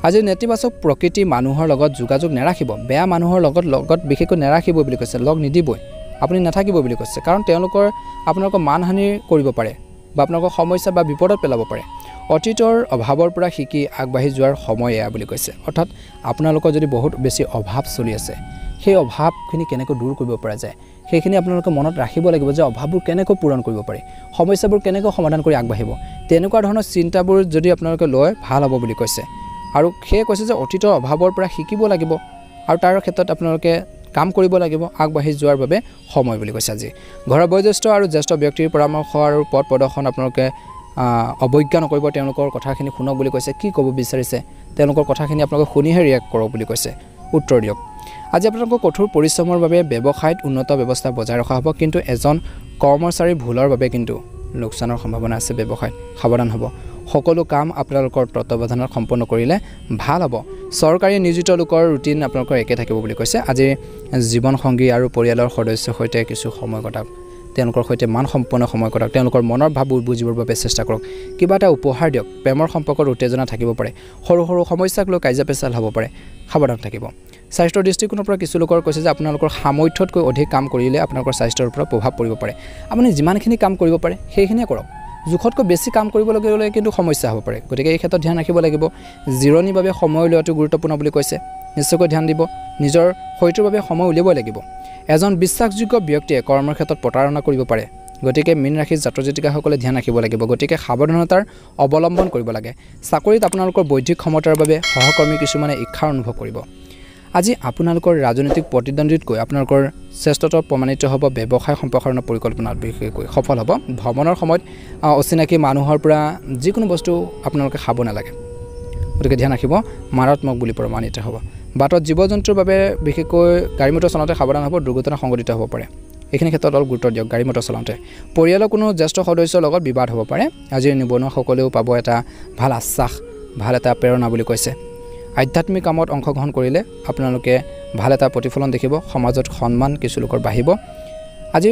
আজি নেতিবাচক প্ৰকৃতি মানুহৰ লগত যোগাযোগ নাৰাখিব বেয়া মানুহৰ লগত বিশেষকৈ নাৰাখিব বুলি কৈছে লগ নিদিবই আপুনি নাথাকিব বুলি কৈছে কাৰণ তেওঁলোকৰ আপোনালোকৰ মানহানি কৰিব পাৰে বা আপোনালোকৰ সমস্যা বা বিপদত পেলাব পাৰে অতীতৰ অভাৱৰ পৰা শিকি আগবাঢ়ি যোৱাৰ সময় এয়া বুলি কৈছে অৰ্থাৎ আপোনালোকৰ যদি বহুত বেছি অভাৱ চলি আছে সেই অভাৱখিনি কেনেকৈ দূৰ কৰিব পৰা যায় সেইখিনি আপোনালোকে মনত ৰাখিব লাগিব যে অভাৱবোৰ কেনেকৈ পূৰণ কৰিব পাৰি সমস্যাবোৰ কেনেকৈ সমাধান কৰি আগবাঢ়িব তেনেকুৱা ধৰণৰ চিন্তাবোৰ যদি আপোনালোকে লয় ভাল হ'ব বুলি কৈছে আৰু সেই কৈছে যে অতীতৰ অভাৱৰ পৰা শিকিব লাগিব আৰু তাৰ ক্ষেত্ৰত আপোনালোকে কাম কৰিব লাগিব আগবাঢ়ি যোৱাৰ বাবে সময় বুলি কৈছে আজি ঘৰৰ বয়োজ্যেষ্ঠ আৰু জ্যেষ্ঠ ব্যক্তিৰ পৰামৰ্শ আৰু পথ প্ৰদৰ্শন আপোনালোকে অৱজ্ঞা নকৰিব তেওঁলোকৰ কথাখিনি শুনক বুলি কৈছে কি ক'ব বিচাৰিছে তেওঁলোকৰ কথাখিনি আপোনালোকে শুনিহে ৰিয়েক্ট কৰক বুলি কৈছে উত্তৰ দিয়ক আজি আপোনালোকৰ কঠোৰ পৰিশ্ৰমৰ বাবে ব্যৱসায়ত উন্নত ব্যৱস্থা বজাই ৰখা হ'ব কিন্তু এজন কৰ্মচাৰীৰ ভুলৰ বাবে কিন্তু লোকচানৰ সম্ভাৱনা আছে ব্যৱসায়ত সাৱধান হ'ব সকলো কাম আপোনালোকৰ তত্ত্বাৱধানত সম্পন্ন কৰিলে ভাল হ'ব চৰকাৰী নিয়োজিত লোকৰ ৰুটিন আপোনালোকৰ একে থাকিব বুলি কৈছে আজি জীৱন সংগী আৰু পৰিয়ালৰ সদস্যৰ সৈতে কিছু সময় কটাওক তেওঁলোকৰ সৈতে মানসম্পন্ন সময় কটাওক তেওঁলোকৰ মনৰ ভাৱবোৰ বুজিবৰ বাবে চেষ্টা কৰক কিবা এটা উপহাৰ দিয়ক প্ৰেমৰ সম্পৰ্কত উত্তেজনা থাকিব পাৰে সৰু সৰু সমস্যাক লৈ কাজিয়া পেচাল হ'ব পাৰে সাৱধান থাকিব স্বাস্থ্যৰ দৃষ্টিকোণৰ পৰা কিছু লোকৰ কৈছে যে আপোনালোকৰ সামৰ্থ্যতকৈ অধিক কাম কৰিলে আপোনালোকৰ স্বাস্থ্যৰ ওপৰত প্ৰভাৱ পৰিব পাৰে আপুনি যিমানখিনি কাম কৰিব পাৰে সেইখিনিয়ে কৰক জোখতকৈ বেছি কাম কৰিবলগীয়া হ'লে কিন্তু সমস্যা হ'ব পাৰে গতিকে এই ক্ষেত্ৰত ধ্যান ৰাখিব লাগিব জিৰণিৰ বাবে সময় লোৱাটো গুৰুত্বপূৰ্ণ বুলি কৈছে নিশ্চয়কৈ ধ্যান দিব নিজৰ শৰীৰটোৰ বাবে সময় উলিয়াব লাগিব এজন বিশ্বাসযোগ্য ব্যক্তিয়ে কৰ্মৰ ক্ষেত্ৰত প্ৰতাৰণা কৰিব পাৰে গতিকে মীন ৰাশিৰ জাতক জাতিকাসকলে ধ্যান ৰাখিব লাগিব গতিকে সাৱধানতাৰ অৱলম্বন কৰিব লাগে চাকৰিত আপোনালোকৰ বৌদ্ধিক ক্ষমতাৰ বাবে সহকৰ্মী কিছুমানে ইচ্ছা অনুভৱ কৰিব আজি আপোনালোকৰ ৰাজনৈতিক প্ৰতিদ্বন্দ্বীতকৈ আপোনালোকৰ শ্ৰেষ্ঠত্ব প্ৰমাণিত হ'ব ব্যৱসায় সম্প্ৰসাৰণৰ পৰিকল্পনাত বিশেষকৈ সফল হ'ব ভ্ৰমণৰ সময়ত অচিনাকি মানুহৰ পৰা যিকোনো বস্তু আপোনালোকে খাব নালাগে গতিকে ধ্যান ৰাখিব মাৰাত্মক বুলি প্ৰমাণিত হ'ব বাটত জীৱ জন্তুৰ বাবে বিশেষকৈ গাড়ী মটৰ চলাওঁতে সাৱধান হ'ব দুৰ্ঘটনা সংঘটিত হ'ব পাৰে এইখিনি ক্ষেত্ৰত অলপ গুৰুত্ব দিয়ক গাড়ী মটৰ চলাওঁতে পৰিয়ালৰ কোনো জ্যেষ্ঠ সদস্যৰ লগত বিবাদ হ'ব পাৰে আজিৰ নিবনুৱাসকলেও পাব এটা ভাল আশ্বাস ভাল এটা প্ৰেৰণা বুলি কৈছে আধ্যাত্মিক কামত অংশগ্ৰহণ কৰিলে আপোনালোকে ভাল এটা প্ৰতিফলন দেখিব সমাজত সন্মান কিছু লোকৰ বাঢ়িব আজি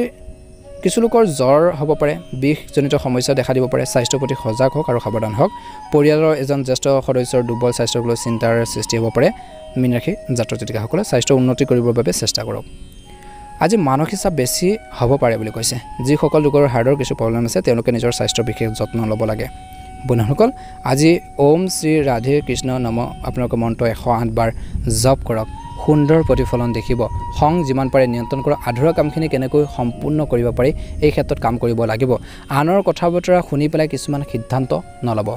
কিছু লোকৰ জ্বৰ হ'ব পাৰে, বিষজনিত সমস্যা দেখা দিব পাৰে। স্বাস্থ্যৰ প্ৰতি সজাগ হওক আৰু সাৱধান হওক। পৰিয়ালৰ এজন জ্যেষ্ঠ সদস্যৰ দুৰ্বল স্বাস্থ্যক লৈ চিন্তাৰ সৃষ্টি হ'ব পাৰে। মীন ৰাশি জাতক জাতিকাসকলে স্বাস্থ্য উন্নতি কৰিবৰ বাবে চেষ্টা কৰক। আজি মানসিক চাপ বেছি হ'ব পাৰে বুলি কৈছে। যিসকল লোকৰ হাৰ্টৰ কিছু প্ৰব্লেম আছে তেওঁলোকে নিজৰ স্বাস্থ্যৰ বিশেষ যত্ন ল'ব লাগে। বন্ধুসকল, আজি ওম শ্ৰী ৰাধে কৃষ্ণ নম আপোনালোকৰ মন্ত্ৰ 108 বাৰ জপ কৰক। সুন্দৰ প্ৰতিফলন দেখিব। খং যিমান পাৰে নিয়ন্ত্ৰণ কৰক। আধৰুৱা কামখিনি কেনেকৈ সম্পূৰ্ণ কৰিব পাৰি এই ক্ষেত্ৰত কাম কৰিব লাগিব। আনৰ কথা বতৰা শুনি পেলাই কিছুমান সিদ্ধান্ত নল'ব।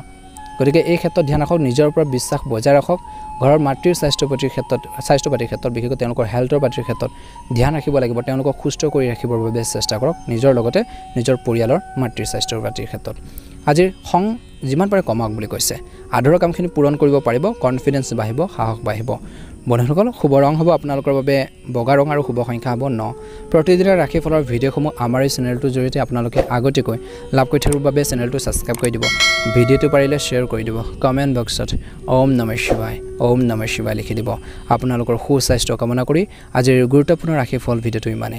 গতিকে এই ক্ষেত্ৰত ধ্যান ৰাখক। নিজৰ ওপৰত বিশ্বাস বজাই ৰাখক। ঘৰৰ মাতৃৰ স্বাস্থ্য পাতিৰ ক্ষেত্ৰত বিশেষকৈ তেওঁলোকৰ হেল্থৰ পাতিৰ ক্ষেত্ৰত ধ্যান ৰাখিব লাগিব। তেওঁলোকক সুস্থ কৰি ৰাখিবৰ বাবে চেষ্টা কৰক। নিজৰ লগতে নিজৰ পৰিয়ালৰ মাতৃৰ স্বাস্থ্যৰ পাতিৰ ক্ষেত্ৰত আজিৰ খং যিমান পাৰে কমাওক বুলি কৈছে। আধৰুৱা কামখিনি পূৰণ কৰিব পাৰিব। কনফিডেন্স বাঢ়িব, সাহস বাঢ়িব। বন্ধুসকল, শুভ ৰং হ'ব আপোনালোকৰ বাবে বগা ৰং আৰু শুভ সংখ্যা হ'ব 9। প্ৰতিদিনৰ ৰাশিফলৰ ভিডিঅ'সমূহ আমাৰ এই চেনেলটোৰ জৰিয়তে আপোনালোকে আগতীয়াকৈ লাভ কৰি থাকিবৰ বাবে চেনেলটো ছাবস্ক্ৰাইব কৰি দিব। ভিডিঅ'টো পাৰিলে শ্বেয়াৰ কৰি দিব। কমেণ্ট বক্সত ওম নমঃ শিৱায় লিখি দিব। আপোনালোকৰ সুস্বাস্থ্য কামনা কৰি আজিৰ গুৰুত্বপূৰ্ণ ৰাশিফল ভিডিঅ'টো ইমানেই।